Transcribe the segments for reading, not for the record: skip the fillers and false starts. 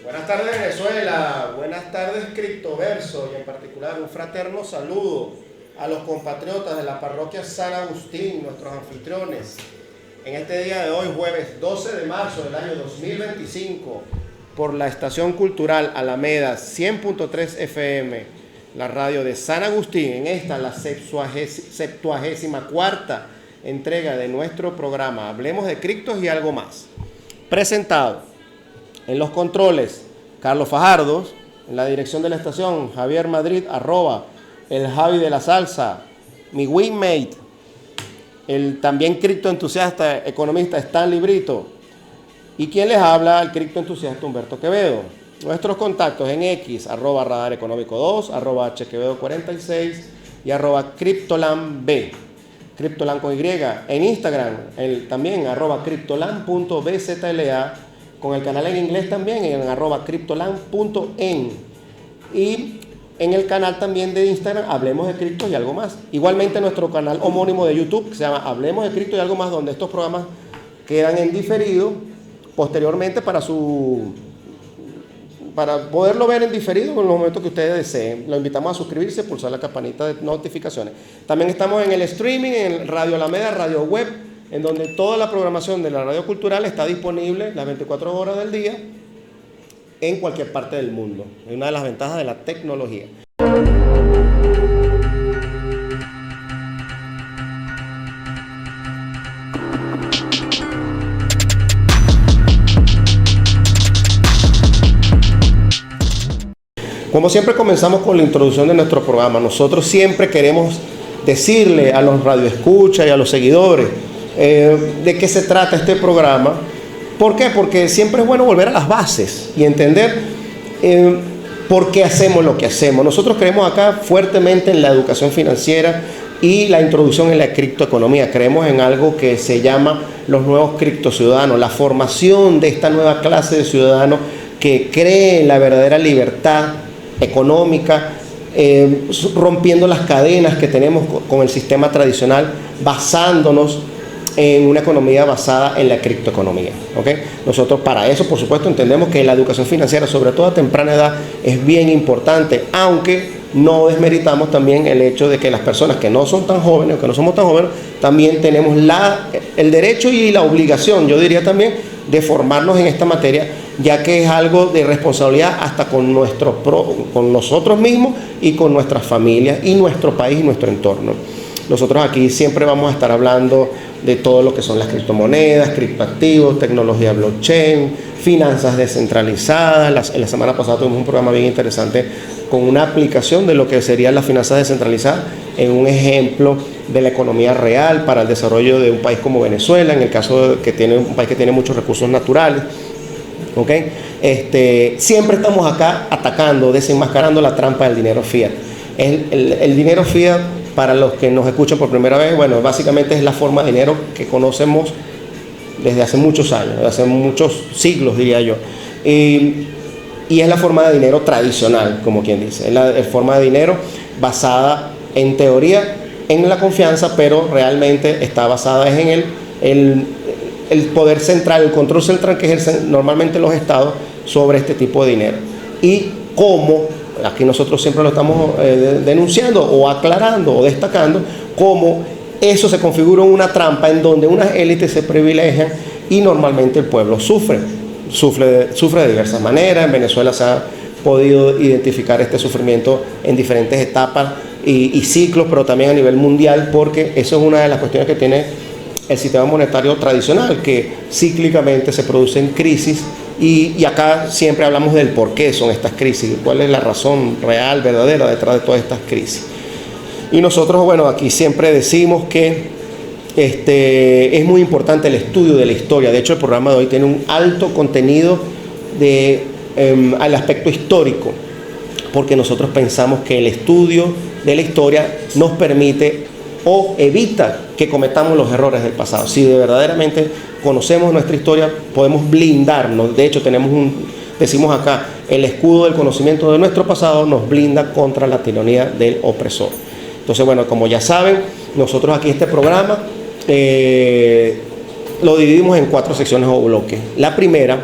Buenas tardes Venezuela, buenas tardes Criptoverso y en particular un fraterno saludo a los compatriotas de la parroquia San Agustín, nuestros anfitriones. En este día de hoy, jueves 12 de marzo del año 2025, por la estación cultural Alameda 100.3 FM, la radio de San Agustín, en esta la 74ª entrega de nuestro programa Hablemos de Criptos y algo más. Presentado en los controles, Carlos Fajardo. En la dirección de la estación, Javier Madrid, @el Javi de la Salsa. Mi winmate, el también criptoentusiasta, economista Stanley Brito. Y quien les habla, el criptoentusiasta Humberto Quevedo. Nuestros contactos en X, @radareconómico2, @hquevedo46 y @criptolanb. Criptolan con Y. En Instagram, también @criptolan.bzla. Con el canal en inglés también en @criptolan.en. Y en el canal también de Instagram, Hablemos de Criptos y algo más. Igualmente nuestro canal homónimo de YouTube, que se llama Hablemos de Criptos y algo más, donde estos programas quedan en diferido posteriormente para poderlo ver en diferido en los momentos que ustedes deseen. Lo invitamos a suscribirse, pulsar la campanita de notificaciones. También estamos en el streaming, en Radio Alameda, Radio Web, en donde toda la programación de la radio cultural está disponible las 24 horas del día en cualquier parte del mundo. Es una de las ventajas de la tecnología. Como siempre comenzamos con la introducción de nuestro programa. Nosotros siempre queremos decirle a los radioescuchas y a los seguidores de qué se trata este programa. ¿Por qué? Porque siempre es bueno volver a las bases y entender por qué hacemos lo que hacemos. Nosotros creemos acá fuertemente en la educación financiera y la introducción en la criptoeconomía. Creemos en algo que se llama los nuevos criptociudadanos, la formación de esta nueva clase de ciudadanos que cree en la verdadera libertad económica, rompiendo las cadenas que tenemos con el sistema tradicional, basándonos en una economía basada en la criptoeconomía. ¿Okay? Nosotros para eso, por supuesto, entendemos que la educación financiera, sobre todo a temprana edad, es bien importante, aunque no desmeritamos también el hecho de que las personas que no son tan jóvenes o que no somos tan jóvenes, también tenemos el derecho y la obligación, yo diría también, de formarnos en esta materia, ya que es algo de responsabilidad hasta con nosotros mismos y con nuestras familias y nuestro país y nuestro entorno. Nosotros aquí siempre vamos a estar hablando de todo lo que son las criptomonedas, criptoactivos, tecnología blockchain, finanzas descentralizadas. La semana pasada tuvimos un programa bien interesante con una aplicación de lo que serían las finanzas descentralizadas en un ejemplo de la economía real para el desarrollo de un país como Venezuela, en el caso de que tiene un país que tiene muchos recursos naturales. ¿Okay? Siempre estamos acá atacando, desenmascarando la trampa del dinero fiat. El dinero fiat, para los que nos escuchan por primera vez, bueno, básicamente es la forma de dinero que conocemos desde hace muchos años, desde hace muchos siglos, diría yo. Y es la forma de dinero tradicional, como quien dice. Es la forma de dinero basada, en teoría, en la confianza, pero realmente está basada en el poder central, el control central que ejercen normalmente los estados sobre este tipo de dinero. Y cómo, aquí nosotros siempre lo estamos denunciando o aclarando o destacando, cómo eso se configura en una trampa en donde unas élites se privilegian y normalmente el pueblo sufre de diversas maneras. En Venezuela se ha podido identificar este sufrimiento en diferentes etapas y ciclos, pero también a nivel mundial, porque eso es una de las cuestiones que tiene el sistema monetario tradicional, que cíclicamente se producen crisis y acá siempre hablamos del por qué son estas crisis, cuál es la razón real, verdadera detrás de todas estas crisis. Y nosotros, bueno, aquí siempre decimos que es muy importante el estudio de la historia. De hecho, el programa de hoy tiene un alto contenido al aspecto histórico, porque nosotros pensamos que el estudio de la historia nos permite o evita que cometamos los errores del pasado. Si verdaderamente conocemos nuestra historia, podemos blindarnos. De hecho, decimos acá, el escudo del conocimiento de nuestro pasado nos blinda contra la tiranía del opresor. Entonces, bueno, como ya saben, nosotros aquí este programa lo dividimos en 4 secciones o bloques. La primera,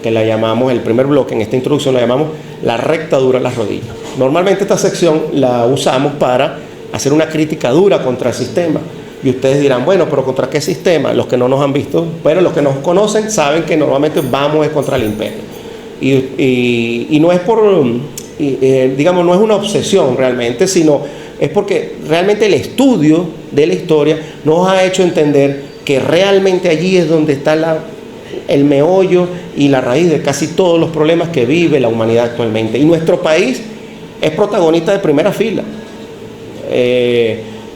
que que la llamamos, el primer bloque en esta introducción, la llamamos la recta dura a las rodillas. Normalmente esta sección la usamos para hacer una crítica dura contra el sistema. Y ustedes dirán, bueno, pero ¿contra qué sistema? Los que no nos han visto, pero los que nos conocen saben que normalmente vamos contra el imperio. Y no es por, digamos, no es una obsesión realmente, sino es porque realmente el estudio de la historia nos ha hecho entender que realmente allí es donde está el meollo y la raíz de casi todos los problemas que vive la humanidad actualmente. Y nuestro país es protagonista de primera fila,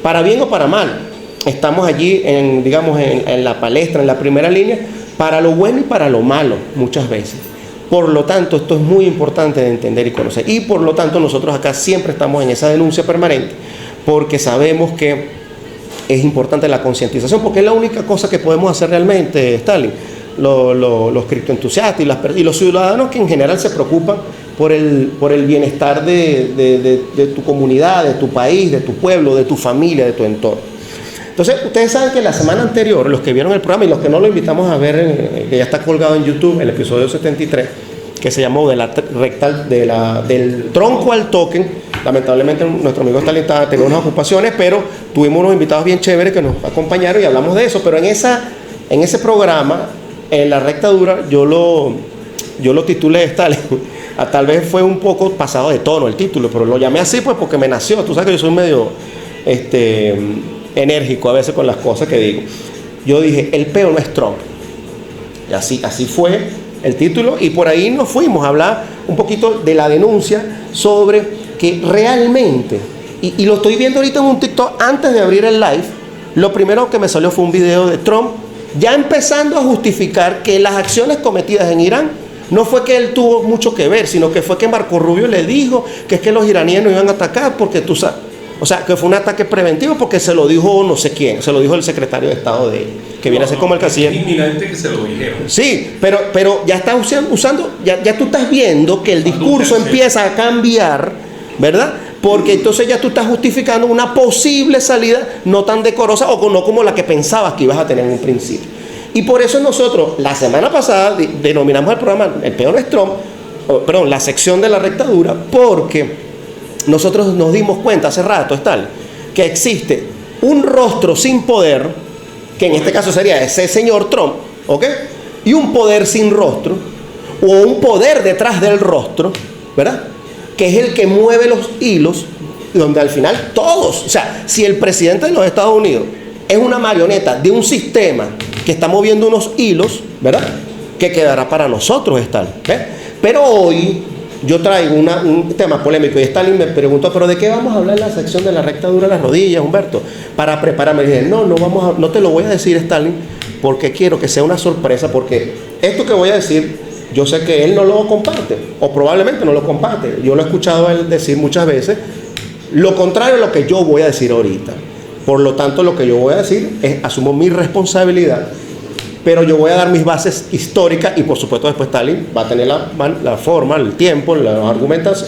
para bien o para mal. Estamos allí, digamos, en la palestra, en la primera línea, para lo bueno y para lo malo, muchas veces. Por lo tanto, esto es muy importante de entender y conocer. Y por lo tanto, nosotros acá siempre estamos en esa denuncia permanente, porque sabemos que es importante la concientización, porque es la única cosa que podemos hacer realmente, Stalin. Los criptoentusiastas y los ciudadanos que en general se preocupan por el bienestar de tu comunidad, de tu país, de tu pueblo, de tu familia, de tu entorno. Entonces, ustedes saben que la semana anterior, los que vieron el programa y los que no lo invitamos a ver, que ya está colgado en YouTube, el episodio 73, que se llamó del tronco al token. Lamentablemente nuestro amigo Stalin tenía unas ocupaciones, pero tuvimos unos invitados bien chéveres que nos acompañaron y hablamos de eso. Pero en ese programa, en la recta dura, yo lo titulé Stalin. Tal vez fue un poco pasado de tono el título, pero lo llamé así pues porque me nació. Tú sabes que yo soy medio enérgico a veces con las cosas que digo. Yo dije, el peo no es Trump. Y así fue el título, y por ahí nos fuimos a hablar un poquito de la denuncia sobre que realmente, y lo estoy viendo ahorita en un TikTok antes de abrir el live, lo primero que me salió fue un video de Trump ya empezando a justificar que las acciones cometidas en Irán no fue que él tuvo mucho que ver, sino que fue que Marco Rubio le dijo que es que los iraníes no iban a atacar porque tú sabes. O sea, que fue un ataque preventivo porque se lo dijo no sé quién, se lo dijo el secretario de Estado de él, que viene a ser como el canciller. Es inminente que se lo dijeron. Sí, pero ya está usando, ya tú estás viendo que el discurso empieza a cambiar, ¿verdad? Porque entonces ya tú estás justificando una posible salida no tan decorosa o no como la que pensabas que ibas a tener en un principio. Y por eso nosotros, la semana pasada, denominamos el programa El Peor es Trump, la sección de la recta dura, porque nosotros nos dimos cuenta hace rato, que existe un rostro sin poder, que en este caso sería ese señor Trump, ¿ok? Y un poder sin rostro, o un poder detrás del rostro, ¿verdad? Que es el que mueve los hilos, donde al final todos, o sea, si el presidente de los Estados Unidos es una marioneta de un sistema que está moviendo unos hilos, ¿verdad? Que quedará para nosotros, Pero hoy yo traigo un tema polémico y Stalin me preguntó, ¿pero de qué vamos a hablar en la sección de la recta dura a las rodillas, Humberto? Para prepararme. Y dije, no te lo voy a decir, Stalin, porque quiero que sea una sorpresa, porque esto que voy a decir, yo sé que él no lo comparte, o probablemente no lo comparte. Yo lo he escuchado a él decir muchas veces, lo contrario a lo que yo voy a decir ahorita. Por lo tanto, lo que yo voy a decir es, asumo mi responsabilidad, pero yo voy a dar mis bases históricas y por supuesto después Stalin va a tener la forma, el tiempo, los argumentos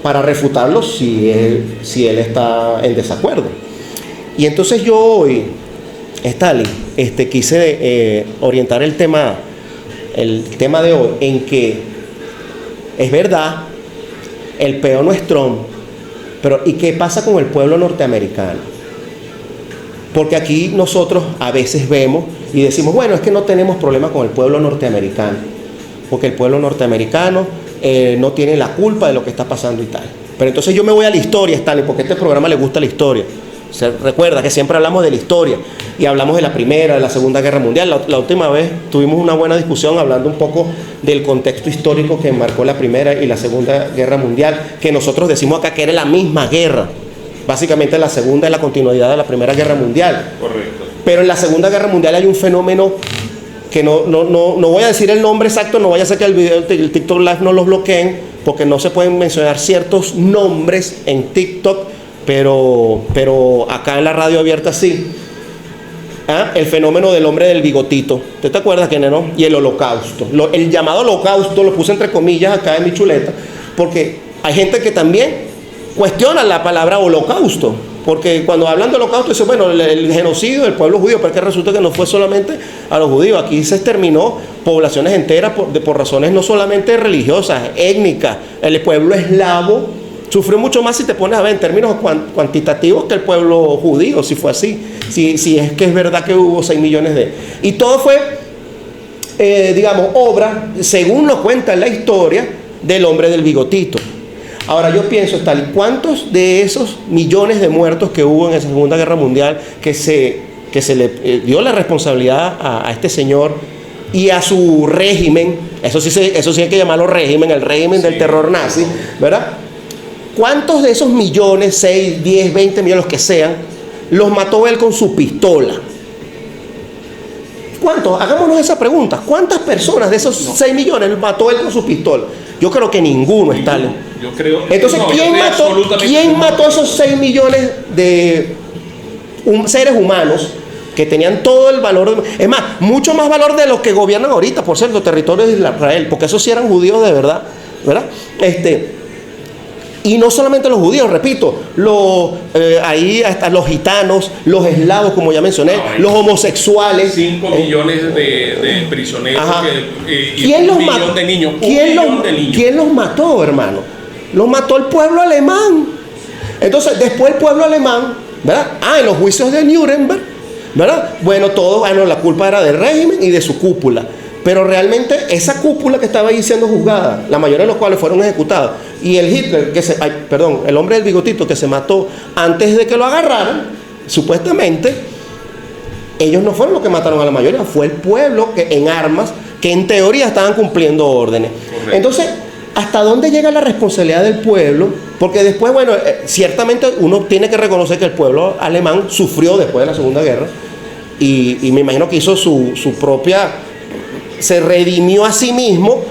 para refutarlos si él está en desacuerdo. Y entonces yo hoy, Stalin, quise orientar el tema de hoy en que es verdad, el peor no es Trump, pero ¿y qué pasa con el pueblo norteamericano? Porque aquí nosotros a veces vemos y decimos, bueno, es que no tenemos problema con el pueblo norteamericano, porque el pueblo norteamericano no tiene la culpa de lo que está pasando y tal. Pero entonces yo me voy a la historia, Stanley, porque a este programa le gusta la historia. Se recuerda que siempre hablamos de la historia y hablamos de la Primera, de la Segunda Guerra Mundial. La última vez tuvimos una buena discusión hablando un poco del contexto histórico que marcó la Primera y la Segunda Guerra Mundial, que nosotros decimos acá que era la misma guerra. Básicamente la segunda es la continuidad de la Primera Guerra Mundial. Correcto. Pero en la Segunda Guerra Mundial hay un fenómeno que no voy a decir el nombre exacto, no vaya a ser que el TikTok Live no los bloqueen, porque no se pueden mencionar ciertos nombres en TikTok, pero acá en la radio abierta sí. El fenómeno del hombre del bigotito. ¿Usted te acuerdas quién era? Y el holocausto. El llamado holocausto lo puse entre comillas acá en mi chuleta, porque hay gente que también cuestiona la palabra holocausto, porque cuando hablan de holocausto dicen, bueno, el genocidio del pueblo judío, pero es que resulta que no fue solamente a los judíos, aquí se exterminó poblaciones enteras por razones no solamente religiosas, étnicas. El pueblo eslavo sufrió mucho más, si te pones a ver en términos cuantitativos, que el pueblo judío, si fue así, si es que es verdad que hubo 6 millones de... Y todo fue, digamos, obra, según lo cuenta la historia, del hombre del bigotito. Ahora yo pienso, Stalin, ¿cuántos de esos millones de muertos que hubo en esa Segunda Guerra Mundial que se le dio la responsabilidad a este señor y a su régimen? Eso sí hay que llamarlo régimen, el régimen del terror nazi, ¿verdad? ¿Cuántos de esos millones, 6, 10, 20 millones, los que sean, los mató él con su pistola? ¿Cuántos? Hagámonos esa pregunta. ¿Cuántas personas de esos 6 millones mató él con su pistola? Yo creo que ninguno, Stalin. Yo creo. Entonces, ¿quién mató esos 6 millones de seres humanos que tenían todo el valor? Es más, mucho más valor de los que gobiernan ahorita, por cierto, territorios de Israel, porque esos sí eran judíos de verdad, ¿verdad? Y no solamente los judíos, repito, ahí hasta los gitanos, los eslavos, como ya mencioné, los homosexuales. 5 millones de prisioneros y ¿Quién los 1 millón mató? de niños. ¿Quién los mató, hermano? Los mató el pueblo alemán. Entonces, después el pueblo alemán, ¿verdad? En los juicios de Nuremberg, ¿verdad? Bueno, la culpa era del régimen y de su cúpula. Pero realmente esa cúpula que estaba ahí siendo juzgada, la mayoría de los cuales fueron ejecutados, y el Hitler, el hombre del bigotito que se mató antes de que lo agarraran, supuestamente, ellos no fueron los que mataron a la mayoría, fue el pueblo que en armas, que en teoría estaban cumpliendo órdenes. Correcto. Entonces, ¿hasta dónde llega la responsabilidad del pueblo? Porque después, bueno, ciertamente uno tiene que reconocer que el pueblo alemán sufrió después de la Segunda Guerra, y me imagino que hizo su propia... se redimió a sí mismo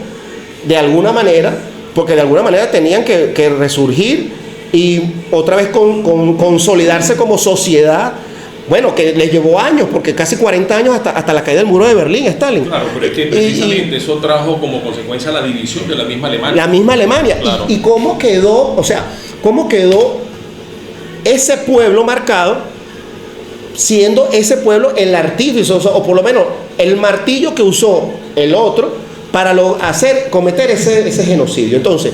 de alguna manera, porque de alguna manera tenían que resurgir y otra vez consolidarse como sociedad. Bueno, que les llevó años, porque casi 40 años hasta la caída del muro de Berlín, Stalin. Claro, pero es que precisamente eso trajo como consecuencia la división de la misma Alemania. La misma Alemania. Claro. ¿Y cómo quedó, cómo quedó ese pueblo marcado, siendo ese pueblo el artífice, o por lo menos el martillo que usó el otro para cometer ese genocidio? Entonces,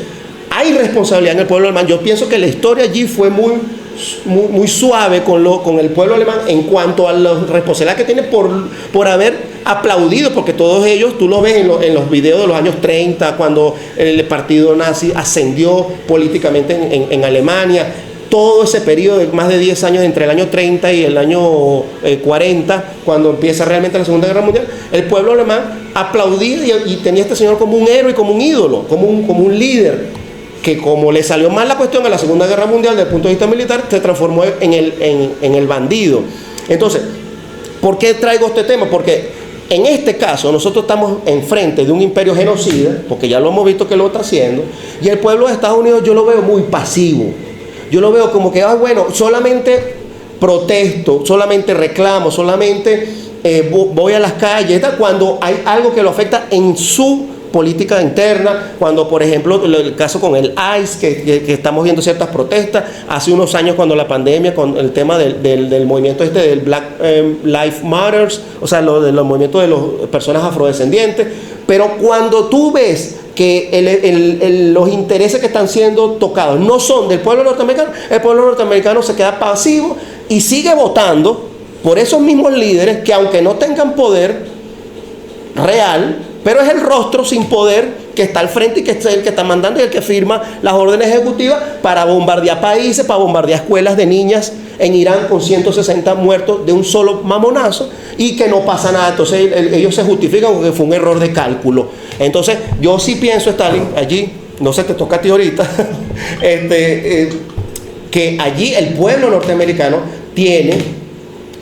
hay responsabilidad en el pueblo alemán. Yo pienso que la historia allí fue muy suave con el pueblo alemán en cuanto a la responsabilidad que tiene por haber aplaudido, porque todos ellos, tú lo ves en los videos de los años 30, cuando el partido nazi ascendió políticamente en Alemania. Todo ese periodo de más de 10 años entre el año 30 y el año 40, cuando empieza realmente la Segunda Guerra Mundial, el pueblo alemán aplaudía y tenía a este señor como un héroe, como un ídolo, como un líder, que como le salió mal la cuestión en la Segunda Guerra Mundial desde el punto de vista militar, se transformó en el bandido. Entonces, ¿por qué traigo este tema? Porque en este caso nosotros estamos enfrente de un imperio genocida, porque ya lo hemos visto que lo está haciendo, y el pueblo de Estados Unidos yo lo veo muy pasivo. Yo lo veo como que, bueno, solamente protesto, solamente reclamo, solamente voy a las calles, cuando hay algo que lo afecta en su política interna, cuando por ejemplo el caso con el ICE, que estamos viendo ciertas protestas, hace unos años cuando la pandemia, con el tema del movimiento del Black Lives Matters, o sea, de los movimientos de las personas afrodescendientes, pero cuando tú ves que los intereses que están siendo tocados no son del pueblo norteamericano, el pueblo norteamericano se queda pasivo y sigue votando por esos mismos líderes que, aunque no tengan poder real, pero es el rostro sin poder que está al frente y que es el que está mandando y el que firma las órdenes ejecutivas para bombardear países, para bombardear escuelas de niñas en Irán con 160 muertos de un solo mamonazo, y que no pasa nada. Entonces ellos se justifican porque fue un error de cálculo. Entonces yo sí pienso, Stalin, allí, no sé, te toca a ti ahorita, que allí el pueblo norteamericano tiene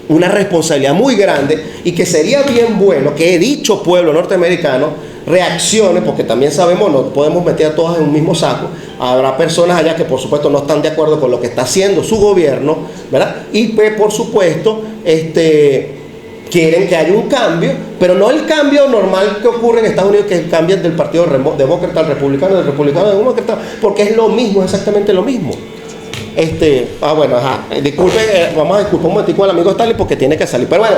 una responsabilidad muy grande, y que sería bien bueno que dicho pueblo norteamericano reaccione, porque también sabemos, no podemos meter a todas en un mismo saco. Habrá personas allá que por supuesto no están de acuerdo con lo que está haciendo su gobierno, ¿verdad? Y pues, por supuesto, quieren que haya un cambio, pero no el cambio normal que ocurre en Estados Unidos, que cambian del partido demócrata al republicano, del republicano al demócrata, porque es lo mismo, exactamente lo mismo. Bueno, disculpe, vamos a disculpar un momentico al amigo Stanley porque tiene que salir. Pero bueno,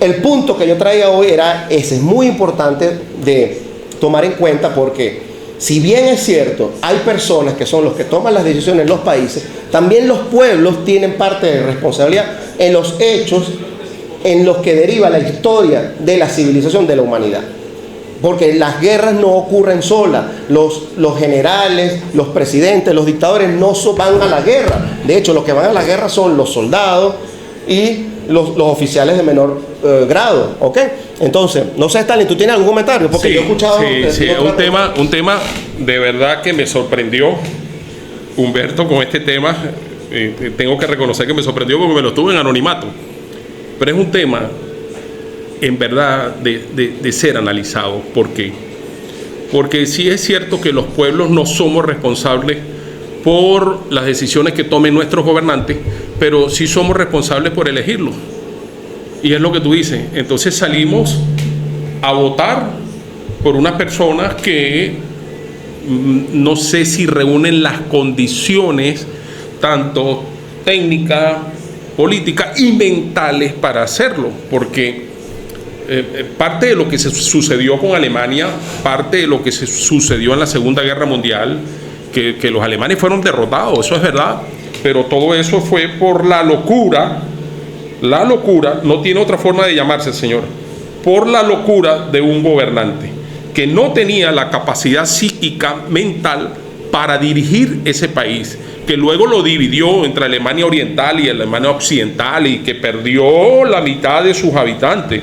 el punto que yo traía hoy era ese, es muy importante de tomar en cuenta porque si bien es cierto, hay personas que son los que toman las decisiones en los países, también los pueblos tienen parte de responsabilidad en los hechos en los que deriva la historia de la civilización de la humanidad. Porque las guerras no ocurren solas. Los generales, los presidentes, los dictadores no van a la guerra. De hecho, los que van a la guerra son los soldados y los oficiales de menor grado. ¿Ok? Entonces, no sé, Stalin, ¿tú tienes algún comentario? Porque yo he escuchado... Sí, un tema de verdad que me sorprendió, Humberto, con este tema. Tengo que reconocer que me sorprendió porque me lo tuve en anonimato. Pero es un tema, en verdad, de ser analizado. ¿Por qué? Porque sí es cierto que los pueblos no somos responsables por las decisiones que tomen nuestros gobernantes, pero sí somos responsables por elegirlos. Y es lo que tú dices. Entonces salimos a votar por unas personas que no sé si reúnen las condiciones, tanto técnicas, políticas y mentales para hacerlo, porque parte de lo que se sucedió con Alemania, parte de lo que se sucedió en la Segunda Guerra Mundial, que los alemanes fueron derrotados, eso es verdad, pero todo eso fue por la locura, no tiene otra forma de llamarse, señor, por la locura de un gobernante que no tenía la capacidad psíquica, mental, para dirigir ese país, que luego lo dividió entre Alemania Oriental y Alemania Occidental y que perdió la mitad de sus habitantes.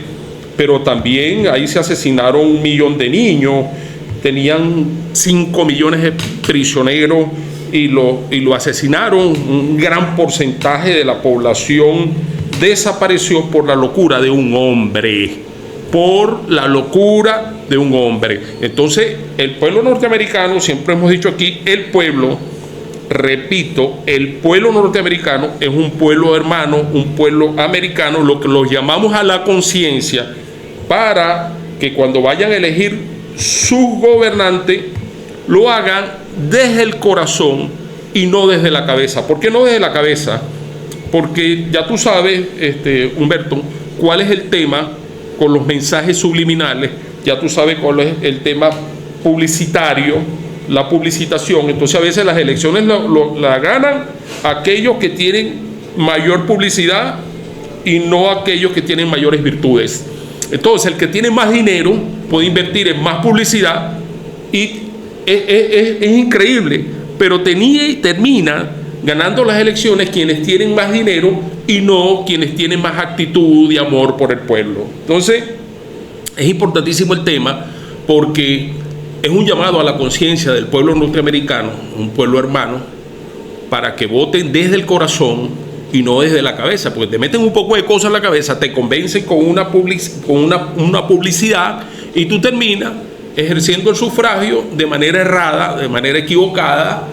Pero también ahí se asesinaron 1 millón de niños, tenían 5 millones de prisioneros y lo asesinaron. Un gran porcentaje de la población desapareció por la locura de un hombre. Por la locura de un hombre. Entonces, el pueblo norteamericano, siempre hemos dicho aquí, el pueblo norteamericano es un pueblo hermano, un pueblo americano, lo que los llamamos a la conciencia, para que cuando vayan a elegir sus gobernantes, lo hagan desde el corazón y no desde la cabeza. ¿Por qué no desde la cabeza? Porque ya tú sabes, Humberto, cuál es el tema con los mensajes subliminales, ya tú sabes cuál es el tema publicitario, la publicitación. Entonces a veces las elecciones la ganan aquellos que tienen mayor publicidad y no aquellos que tienen mayores virtudes. Entonces el que tiene más dinero puede invertir en más publicidad y es increíble, pero tenía y termina ganando las elecciones quienes tienen más dinero y no quienes tienen más actitud y amor por el pueblo. Entonces es importantísimo el tema porque es un llamado a la conciencia del pueblo norteamericano, un pueblo hermano, para que voten desde el corazón y no desde la cabeza, porque te meten un poco de cosas en la cabeza, te convencen con una publicidad y tú terminas ejerciendo el sufragio de manera errada, de manera equivocada,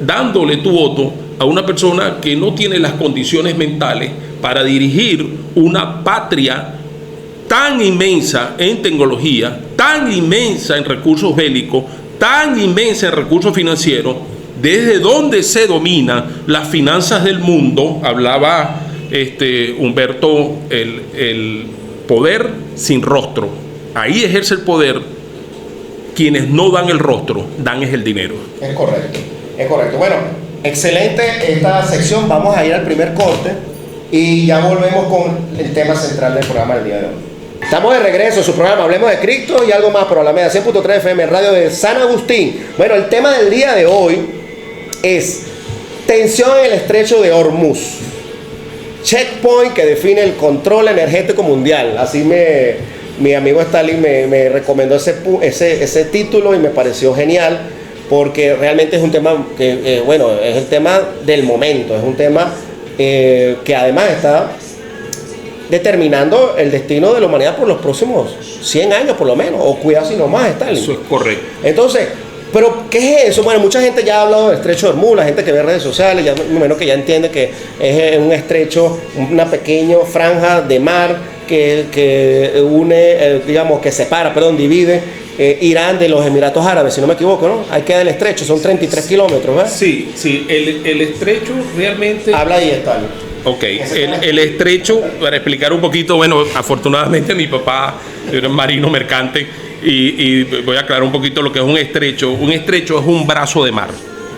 dándole tu voto a una persona que no tiene las condiciones mentales para dirigir una patria tan inmensa en tecnología, tan inmensa en recursos bélicos, tan inmensa en recursos financieros, desde donde se dominan las finanzas del mundo. Hablaba Humberto, el poder sin rostro. Ahí ejerce el poder quienes no dan el rostro, dan es el dinero. Es correcto, es correcto. Bueno, excelente esta sección. Vamos a ir al primer corte y ya volvemos con el tema central del programa del día de hoy. Estamos de regreso en su programa Hablemos de Cristo y algo más por Alameda 100.3 FM, radio de San Agustín. Bueno, el tema del día de hoy es tensión en el estrecho de Hormuz. Checkpoint que define el control energético mundial. Así mi amigo Stalin me recomendó ese título y me pareció genial porque realmente es un tema que, es el tema del momento, es un tema que además está determinando el destino de la humanidad por los próximos 100 años por lo menos, o cuidado si no más, Stalin. Eso es correcto. Entonces, ¿pero qué es eso? Bueno, mucha gente ya ha hablado del estrecho de Hormuz, la gente que ve redes sociales, ya menos que ya entiende que es un estrecho, una pequeña franja de mar que une, divide Irán de los Emiratos Árabes, si no me equivoco, ¿no? Ahí queda el estrecho, son 33 kilómetros, ¿verdad? Sí, el estrecho realmente... Habla ahí, está. Ok, el estrecho, para explicar un poquito, bueno, afortunadamente mi papá era un marino mercante y voy a aclarar un poquito lo que es un estrecho. Un estrecho es un brazo de mar.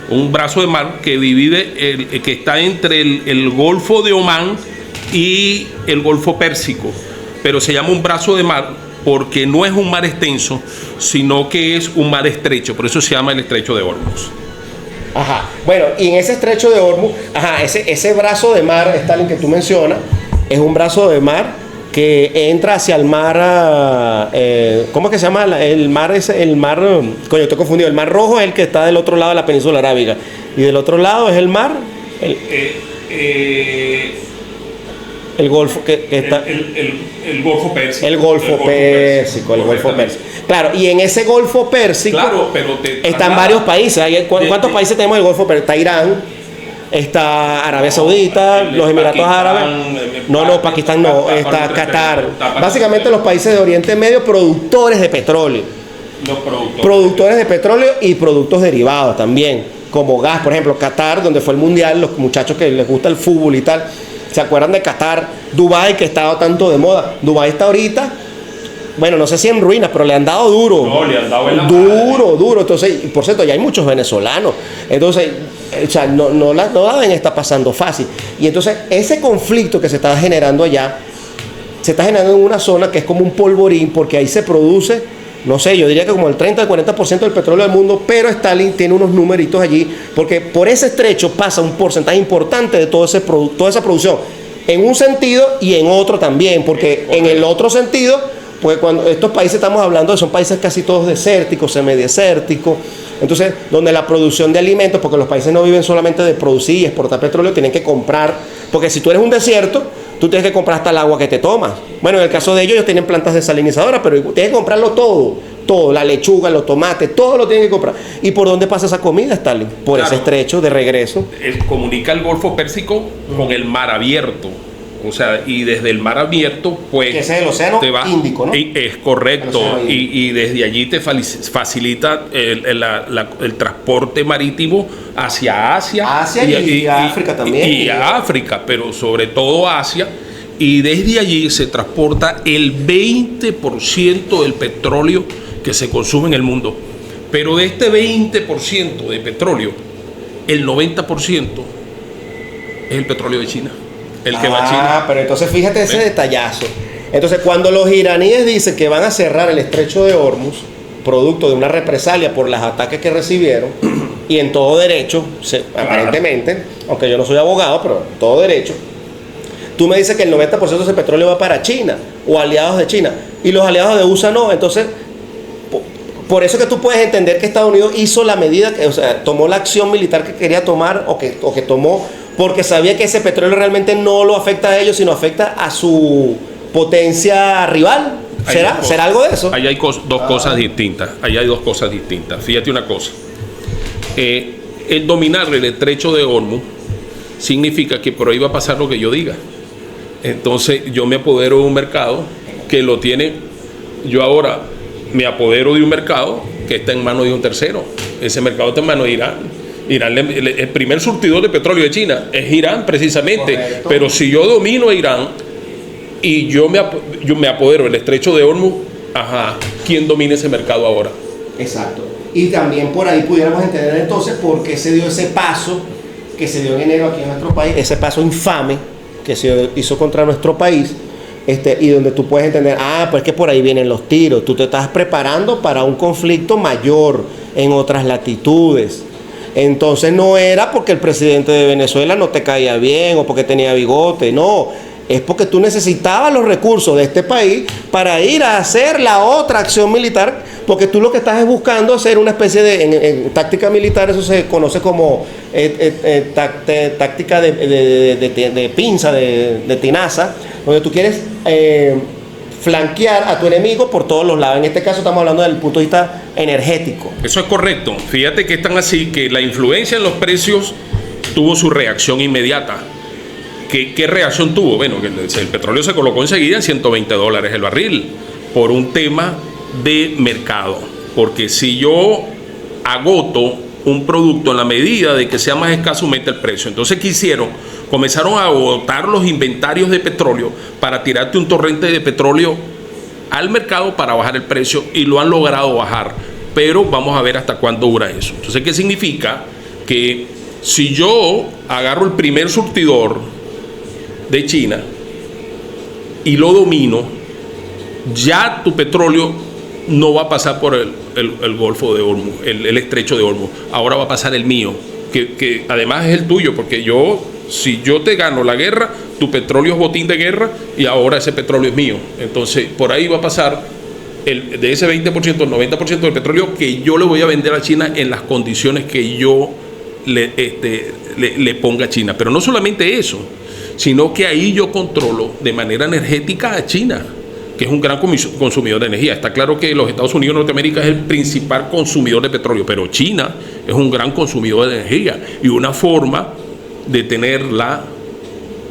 Un brazo de mar que divide, que está entre el Golfo de Omán y el Golfo Pérsico. Pero se llama un brazo de mar porque no es un mar extenso, sino que es un mar estrecho. Por eso se llama el estrecho de Hormuz. Ajá. Bueno, y en ese estrecho de Hormuz, ese brazo de mar, Stalin, que tú mencionas, es un brazo de mar que entra hacia el mar, ¿cómo es que se llama? El mar, coño, estoy confundido. El mar Rojo es el que está del otro lado de la península arábiga. Y del otro lado es el mar... El Golfo que está... El Golfo Pérsico. El Golfo Pérsico. Claro, y en ese Golfo Pérsico están varios países. ¿Cuántos países tenemos en el Golfo Pérsico? Está Irán, está Arabia Saudita, los Emiratos Árabes. Pakistán no. Está Qatar. Básicamente los países de Oriente Medio productores de petróleo. Los productores de petróleo y productos derivados también, como gas. Por ejemplo, Qatar, donde fue el Mundial, los muchachos que les gusta el fútbol y tal, ¿se acuerdan de Qatar? Dubái, que estaba tanto de moda. Dubái está ahorita, bueno, no sé si en ruinas, pero le han dado duro. No, le han dado en la duro. Entonces, por cierto, ya hay muchos venezolanos. Entonces, o sea, no la ven está pasando fácil. Y entonces, ese conflicto que se está generando allá, se está generando en una zona que es como un polvorín, porque ahí se produce, no sé, yo diría que como el 30 al 40% del petróleo del mundo, pero Stalin tiene unos numeritos allí, porque por ese estrecho pasa un porcentaje importante de toda esa producción, en un sentido y en otro también, porque en el otro sentido, pues cuando estos países estamos hablando, son países casi todos desérticos, semidesérticos, entonces donde la producción de alimentos, porque los países no viven solamente de producir y exportar petróleo, tienen que comprar, porque si tú eres un desierto, tú tienes que comprar hasta el agua que te tomas. Bueno, en el caso de ellos tienen plantas desalinizadoras, pero tienes que comprarlo todo, la lechuga, los tomates, todo lo tienen que comprar. ¿Y por dónde pasa esa comida, Stalin? Por ese estrecho de regreso. Comunica el Golfo Pérsico con el mar abierto. O sea, y desde el mar abierto, pues... Que ese es el océano Índico, ¿no? Es correcto. Y desde allí te facilita el transporte marítimo hacia Asia. Asia y África también. Y a África, pero sobre todo Asia. Y desde allí se transporta el 20% del petróleo que se consume en el mundo. Pero de este 20% de petróleo, el 90% es el petróleo de China. El que va a China. Pero entonces fíjate ese detallazo. Entonces, cuando los iraníes dicen que van a cerrar el estrecho de Hormuz, producto de una represalia por los ataques que recibieron, y en todo derecho, aparentemente, aunque yo no soy abogado, pero en todo derecho, tú me dices que el 90% de ese petróleo va para China o aliados de China, y los aliados de USA no. Entonces, por eso que tú puedes entender que Estados Unidos hizo la medida, o sea, tomó la acción militar que quería tomar o que tomó, porque sabía que ese petróleo realmente no lo afecta a ellos, sino afecta a su potencia rival. ¿Será algo de eso? Ahí hay dos cosas distintas. Ahí hay dos cosas distintas. Fíjate una cosa. El dominar el estrecho de Hormuz significa que por ahí va a pasar lo que yo diga. Entonces yo me apodero de un mercado que lo tiene. Yo ahora me apodero de un mercado que está en manos de un tercero. Ese mercado está en manos de Irán. El primer surtidor de petróleo de China es Irán, precisamente. Correcto. Pero si yo domino a Irán y yo me apodero del estrecho de Hormuz, ¿quién domina ese mercado ahora? Exacto. Y también por ahí pudiéramos entender entonces por qué se dio ese paso que se dio en enero aquí en nuestro país, ese paso infame que se hizo contra nuestro país, y donde tú puedes entender, pues que por ahí vienen los tiros, tú te estás preparando para un conflicto mayor en otras latitudes. Entonces no era porque el presidente de Venezuela no te caía bien o porque tenía bigote, no, es porque tú necesitabas los recursos de este país para ir a hacer la otra acción militar, porque tú lo que estás es buscando hacer una especie de, en táctica militar eso se conoce como táctica de pinza, de tinaza, donde tú quieres flanquear a tu enemigo por todos los lados. En este caso estamos hablando del punto de vista energético. Eso es correcto. Fíjate que es tan así que la influencia en los precios tuvo su reacción inmediata. ¿Qué reacción tuvo? Bueno, que el petróleo se colocó enseguida en $120 el barril por un tema de mercado. Porque si yo agoto un producto en la medida de que sea más escaso, aumenta el precio. Entonces, ¿qué hicieron? Comenzaron a agotar los inventarios de petróleo para tirarte un torrente de petróleo al mercado para bajar el precio, y lo han logrado bajar. Pero vamos a ver hasta cuándo dura eso. Entonces, ¿qué significa? Que si yo agarro el primer surtidor de China y lo domino, ya tu petróleo no va a pasar por el Golfo de Hormuz, el estrecho de Hormuz. Ahora va a pasar el mío, que además es el tuyo, porque si yo te gano la guerra, tu petróleo es botín de guerra y ahora ese petróleo es mío. Entonces, por ahí va a pasar de ese 20%, el 90% del petróleo que yo le voy a vender a China en las condiciones que yo le ponga a China. Pero no solamente eso, sino que ahí yo controlo de manera energética a China, que es un gran consumidor de energía. Está claro que los Estados Unidos de Norteamérica es el principal consumidor de petróleo, pero China es un gran consumidor de energía, y una forma de tenerla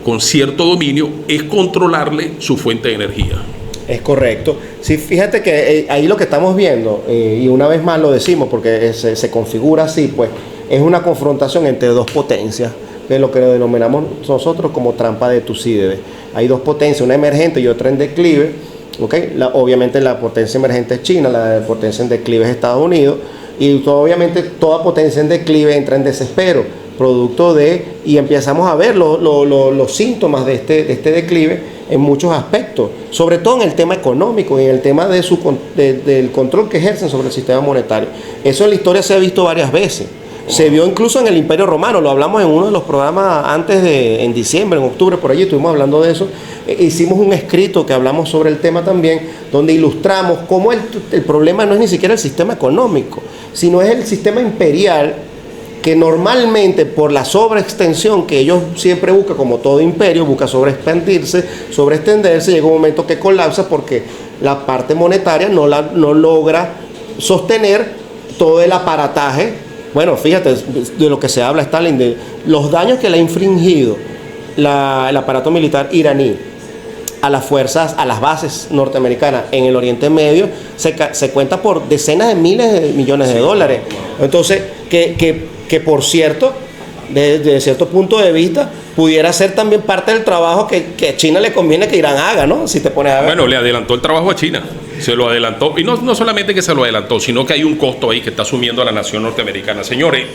con cierto dominio es controlarle su fuente de energía. Es correcto. Sí, fíjate que ahí lo que estamos viendo, y una vez más lo decimos porque se configura así, pues es una confrontación entre dos potencias, que es lo que denominamos nosotros como trampa de Tucídides. Hay dos potencias, una emergente y otra en declive. ¿Okay? Obviamente la potencia emergente es China, la potencia en declive es Estados Unidos, y obviamente toda potencia en declive entra en desespero, producto y empezamos a ver los síntomas de este declive en muchos aspectos, sobre todo en el tema económico y en el tema del control que ejercen sobre el sistema monetario. Eso en la historia se ha visto varias veces. Se vio incluso en el Imperio Romano, lo hablamos en uno de los programas en diciembre, en octubre, por allí estuvimos hablando de eso. Hicimos un escrito que hablamos sobre el tema también, donde ilustramos cómo el problema no es ni siquiera el sistema económico, sino es el sistema imperial, que normalmente por la sobreextensión que ellos siempre buscan, como todo imperio, busca sobreextenderse, llega un momento que colapsa porque la parte monetaria no logra sostener todo el aparataje. Bueno, fíjate, de lo que se habla Stalin, de los daños que le ha infringido el aparato militar iraní a las fuerzas, a las bases norteamericanas en el Oriente Medio, se cuenta por decenas de miles de millones de dólares. Entonces, que por cierto, desde cierto punto de vista, pudiera ser también parte del trabajo que a China le conviene que Irán haga, ¿no? Si te pones a ver. Bueno, le adelantó el trabajo a China. Se lo adelantó, y no solamente que se lo adelantó, sino que hay un costo ahí que está asumiendo la nación norteamericana. Señores,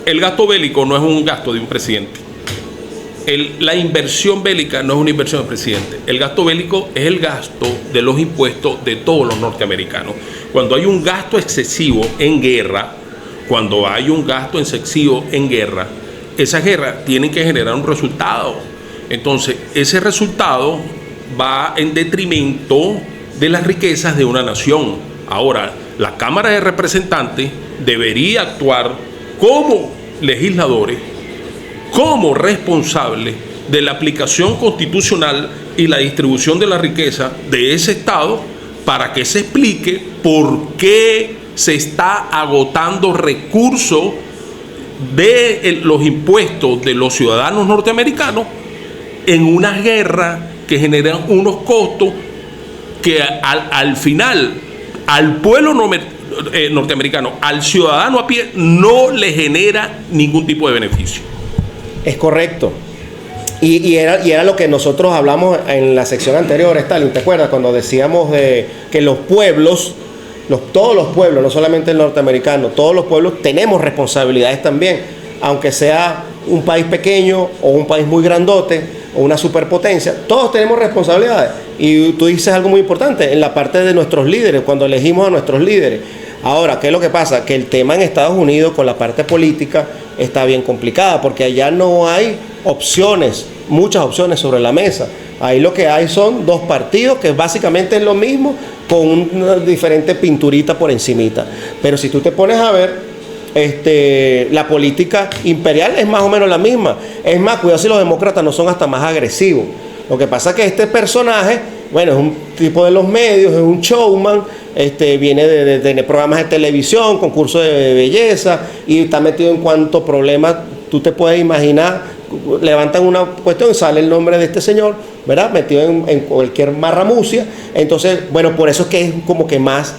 el gasto bélico no es un gasto de un presidente. La inversión bélica no es una inversión del presidente. El gasto bélico es el gasto de los impuestos de todos los norteamericanos. Cuando hay un gasto excesivo en guerra, esa guerra tiene que generar un resultado. Entonces, ese resultado va en detrimento de las riquezas de una nación. Ahora, la Cámara de Representantes debería actuar como legisladores, como responsables de la aplicación constitucional y la distribución de la riqueza de ese Estado, para que se explique por qué se está agotando recursos de los impuestos de los ciudadanos norteamericanos en una guerra que generan unos costos que al final al pueblo norteamericano, al ciudadano a pie, no le genera ningún tipo de beneficio. Es correcto. Y era lo que nosotros hablamos en la sección anterior, Stalin, ¿te acuerdas? Cuando decíamos de que los pueblos, todos los pueblos, no solamente el norteamericano, todos los pueblos tenemos responsabilidades también, aunque sea un país pequeño o un país muy grandote o una superpotencia, todos tenemos responsabilidades. Y tú dices algo muy importante en la parte de nuestros líderes, cuando elegimos a nuestros líderes. Ahora, ¿qué es lo que pasa? Que el tema en Estados Unidos con la parte política está bien complicada, porque allá no hay opciones, muchas opciones sobre la mesa. Ahí lo que hay son dos partidos que básicamente es lo mismo, con una diferente pinturita por encimita. Pero si tú te pones a ver, la política imperial es más o menos la misma. Es más, cuidado si los demócratas no son hasta más agresivos. Lo que pasa es que este personaje, bueno, es un tipo de los medios, es un showman, viene de tener programas de televisión, concursos de belleza, y está metido en cuanto problemas tú te puedes imaginar levantan una cuestión, sale el nombre de este señor, ¿verdad? Metido en cualquier marramucia. Entonces, bueno, por eso es que es como que más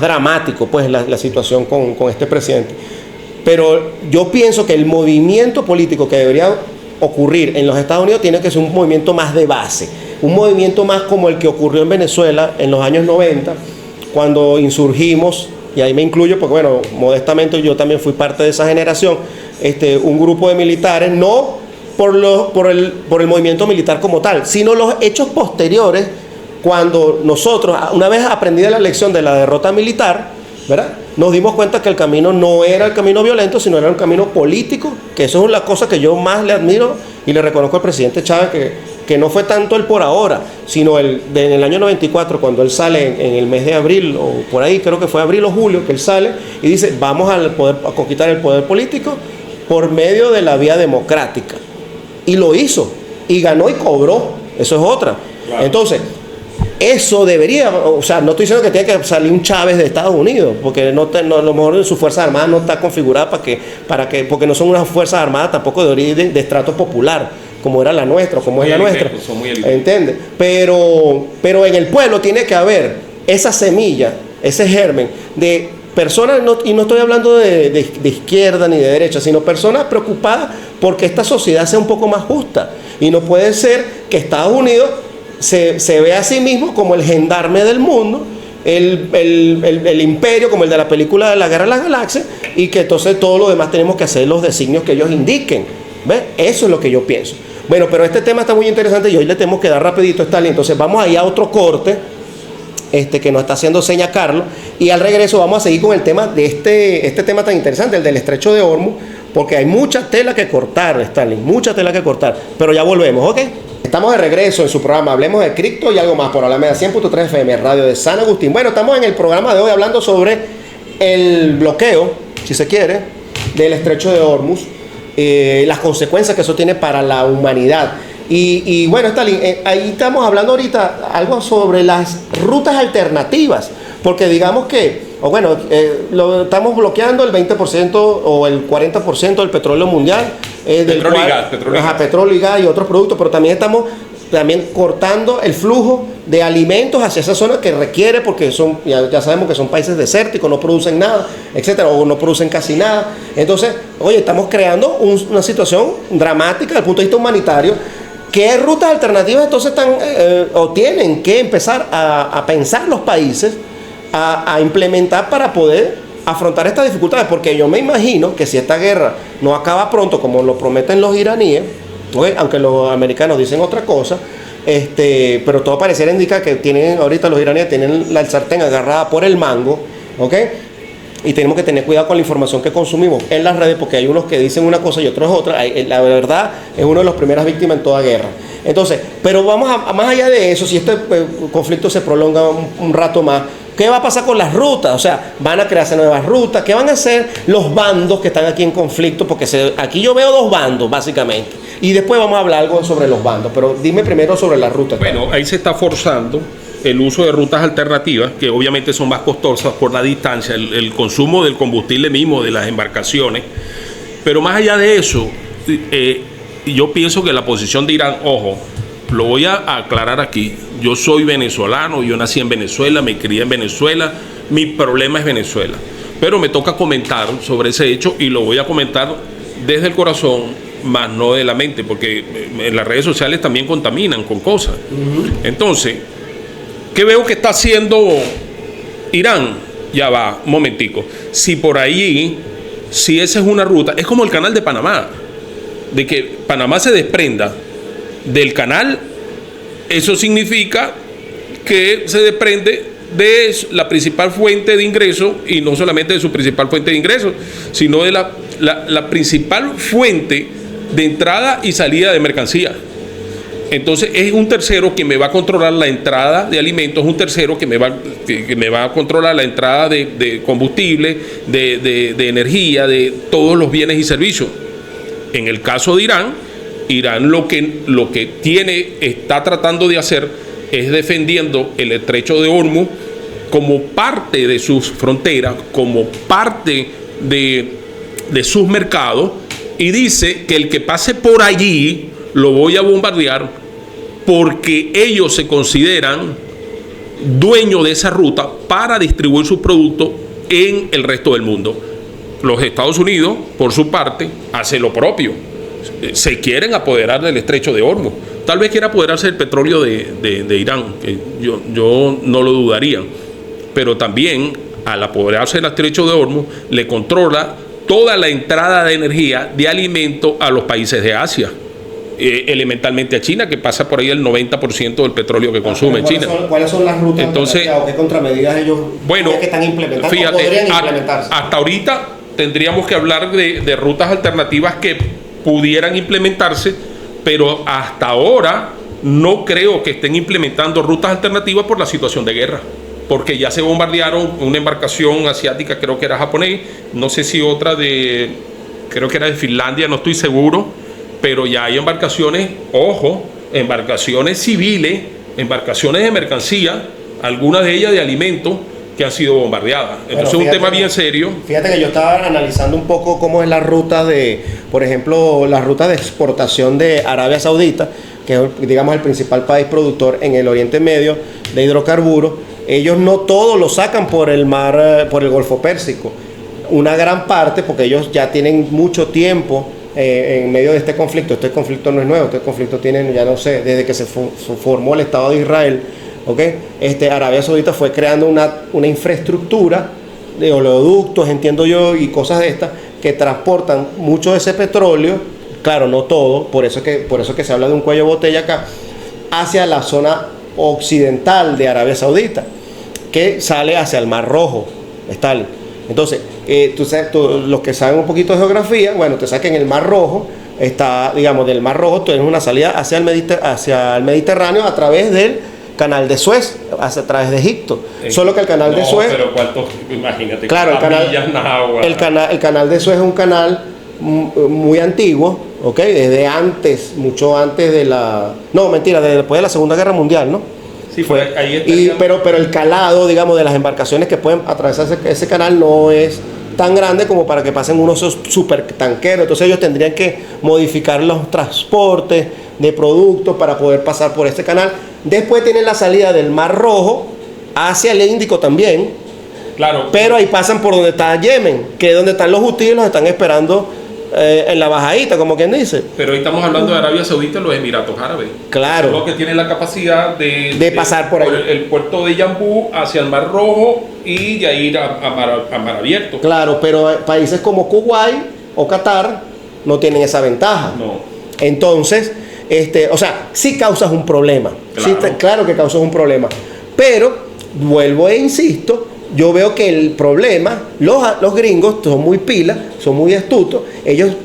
dramático, pues, la situación con este presidente. Pero yo pienso que el movimiento político que debería ocurrir en los Estados Unidos tiene que ser un movimiento más de base, un movimiento más como el que ocurrió en Venezuela en los años 90, cuando insurgimos, y ahí me incluyo porque, bueno, modestamente yo también fui parte de esa generación, un grupo de militares, no por el movimiento militar como tal, sino los hechos posteriores, cuando nosotros, una vez aprendida la lección de la derrota militar, ¿verdad?, nos dimos cuenta que el camino no era el camino violento, sino era un camino político, que eso es la cosa que yo más le admiro y le reconozco al presidente Chávez, que no fue tanto el por ahora, sino en el año 94, cuando él sale en el mes de abril, o por ahí, creo que fue abril o julio, que él sale y dice, vamos a conquistar el poder político por medio de la vía democrática. Y lo hizo, y ganó y cobró, eso es otra. Claro. Entonces, eso debería, o sea, no estoy diciendo que tiene que salir un Chávez de Estados Unidos, porque a lo mejor su Fuerza Armada no está configurada porque no son unas Fuerzas Armadas tampoco de origen de estrato popular, como era la nuestra, como es la nuestra. ¿Entiendes? Pero en el pueblo tiene que haber esa semilla, ese germen de personas, y no estoy hablando de izquierda ni de derecha, sino personas preocupadas porque esta sociedad sea un poco más justa. Y no puede ser que Estados Unidos se ve a sí mismo como el gendarme del mundo, el imperio, como el de la película de la Guerra de las Galaxias, y que entonces todo lo demás tenemos que hacer los designios que ellos indiquen. ¿Ves? Eso es lo que yo pienso. Bueno, pero este tema está muy interesante y hoy le tenemos que dar rapidito a Stalin. Entonces vamos a ir a otro corte que nos está haciendo seña Carlos, y al regreso vamos a seguir con el tema de este tema tan interesante, el del estrecho de Hormuz, porque hay mucha tela que cortar, Stalin, mucha tela que cortar, pero ya volvemos, ¿ok? Estamos de regreso en su programa Hablemos de Cripto y algo más por Alameda 100.3 FM, Radio de San Agustín. Bueno, estamos en el programa de hoy hablando sobre el bloqueo, si se quiere, del estrecho de Hormuz, las consecuencias que eso tiene para la humanidad. Y bueno, Stalin, ahí estamos hablando ahorita algo sobre las rutas alternativas, porque digamos que, estamos bloqueando el 20% o el 40% del petróleo mundial. Petróleo y gas y otros productos, pero también estamos cortando el flujo de alimentos hacia esa zona que requiere, porque ya sabemos que son países desérticos, no producen nada, etcétera, o no producen casi nada. Entonces, estamos creando una situación dramática desde el punto de vista humanitario. ¿Qué rutas alternativas entonces tienen que empezar a pensar los países, a implementar para poder afrontar estas dificultades? Porque yo me imagino que si esta guerra no acaba pronto, como lo prometen los iraníes, aunque los americanos dicen otra cosa, pero todo pareciera indicar que ahorita los iraníes tienen la sartén agarrada por el mango, ¿ok? Y tenemos que tener cuidado con la información que consumimos en las redes, porque hay unos que dicen una cosa y otros otra. La verdad es uno de las primeras víctimas en toda guerra. Entonces, pero vamos más allá de eso, si este conflicto se prolonga un rato más, ¿qué va a pasar con las rutas? O sea, ¿van a crearse nuevas rutas? ¿Qué van a hacer los bandos que están aquí en conflicto? Porque aquí yo veo dos bandos, básicamente. Y después vamos a hablar algo sobre los bandos. Pero dime primero sobre las rutas. Bueno, ahí se está forzando el uso de rutas alternativas, que obviamente son más costosas por la distancia, el consumo del combustible mismo, de las embarcaciones. Pero más allá de eso, yo pienso que la posición de Irán, ojo, lo voy a aclarar aquí, yo soy venezolano, yo nací en Venezuela, me crié en Venezuela, mi problema es Venezuela, pero me toca comentar sobre ese hecho y lo voy a comentar desde el corazón, más no de la mente, porque en las redes sociales también contaminan con cosas. Entonces, ¿qué veo que está haciendo Irán? Ya va, un momentico. Si por ahí, si esa es una ruta, es como el canal de Panamá, de que Panamá se desprenda del canal, eso significa que se desprende de la principal fuente de ingreso, y no solamente de su principal fuente de ingreso, sino de la principal fuente de entrada y salida de mercancía. Entonces es un tercero que me va a controlar la entrada de alimentos, un tercero que me va a controlar la entrada de combustible, de energía, de todos los bienes y servicios. En el caso de Irán lo que está tratando de hacer es defendiendo el estrecho de Hormuz como parte de sus fronteras, como parte de sus mercados, y dice que el que pase por allí lo voy a bombardear porque ellos se consideran dueños de esa ruta para distribuir sus productos en el resto del mundo. Los Estados Unidos, por su parte, hacen lo propio. Se quieren apoderar del estrecho de Hormuz. Tal vez quiera apoderarse del petróleo de Irán, que yo no lo dudaría. Pero también, al apoderarse del estrecho de Hormuz, le controla toda la entrada de energía, de alimento a los países de Asia. Elementalmente a China, que pasa por ahí el 90% del petróleo que consume China. ¿Cuáles son las rutas? Entonces, o qué contramedidas ellos que están implementando? Fíjate, podrían implementarse? Hasta ahorita tendríamos que hablar de rutas alternativas que pudieran implementarse, pero hasta ahora no creo que estén implementando rutas alternativas por la situación de guerra, porque ya se bombardearon una embarcación asiática, creo que era japonés, no sé si otra creo que era de Finlandia, no estoy seguro, pero ya hay embarcaciones, ojo, embarcaciones civiles, embarcaciones de mercancía, algunas de ellas de alimentos, que han sido bombardeadas. Entonces es un tema bien serio. Fíjate que yo estaba analizando un poco cómo es la ruta por ejemplo, la ruta de exportación de Arabia Saudita, que es, digamos, el principal país productor en el Oriente Medio de hidrocarburos. Ellos no todo lo sacan por el mar, por el Golfo Pérsico. Una gran parte, porque ellos ya tienen mucho tiempo en medio de este conflicto. Este conflicto no es nuevo, este conflicto tiene, ya no sé, desde que se formó el Estado de Israel. ¿Okay? Arabia Saudita fue creando una infraestructura de oleoductos, entiendo yo, y cosas de estas que transportan mucho de ese petróleo, claro, no todo, por eso que se habla de un cuello de botella acá, hacia la zona occidental de Arabia Saudita, que sale hacia el Mar Rojo, Stalin. Entonces, los que saben un poquito de geografía, bueno, te sabes que en el Mar Rojo está, digamos, del Mar Rojo tienes una salida hacia el Mediterráneo a través del Canal de Suez, a través de Egipto. Solo que el Canal de Suez... pero ¿cuántos? Imagínate. Claro, el Canal de Suez es un canal muy antiguo, ¿ok? Desde antes, mucho antes de la... No, mentira, después de la Segunda Guerra Mundial, ¿no? Sí, fue ahí. Pero el calado, digamos, de las embarcaciones que pueden atravesar ese canal no es tan grande como para que pasen unos super tanqueros. Entonces ellos tendrían que modificar los transportes de productos para poder pasar por este canal. Después tienen la salida del Mar Rojo hacia el Índico también. Claro. Pero ahí pasan por donde está Yemen, que es donde están los hutíes, los están esperando en la bajadita, como quien dice. Pero ahí estamos hablando de Arabia Saudita y los Emiratos Árabes. Claro. Son los que tienen la capacidad de pasar por ahí. El puerto de Yambú hacia el Mar Rojo y de ahí ir a mar abierto. Claro, pero países como Kuwait o Qatar no tienen esa ventaja. No. Entonces, o sea, sí causas un problema. Claro. Sí, claro que causas un problema. Pero, vuelvo e insisto, yo veo que el problema, los gringos son muy pilas, son muy astutos.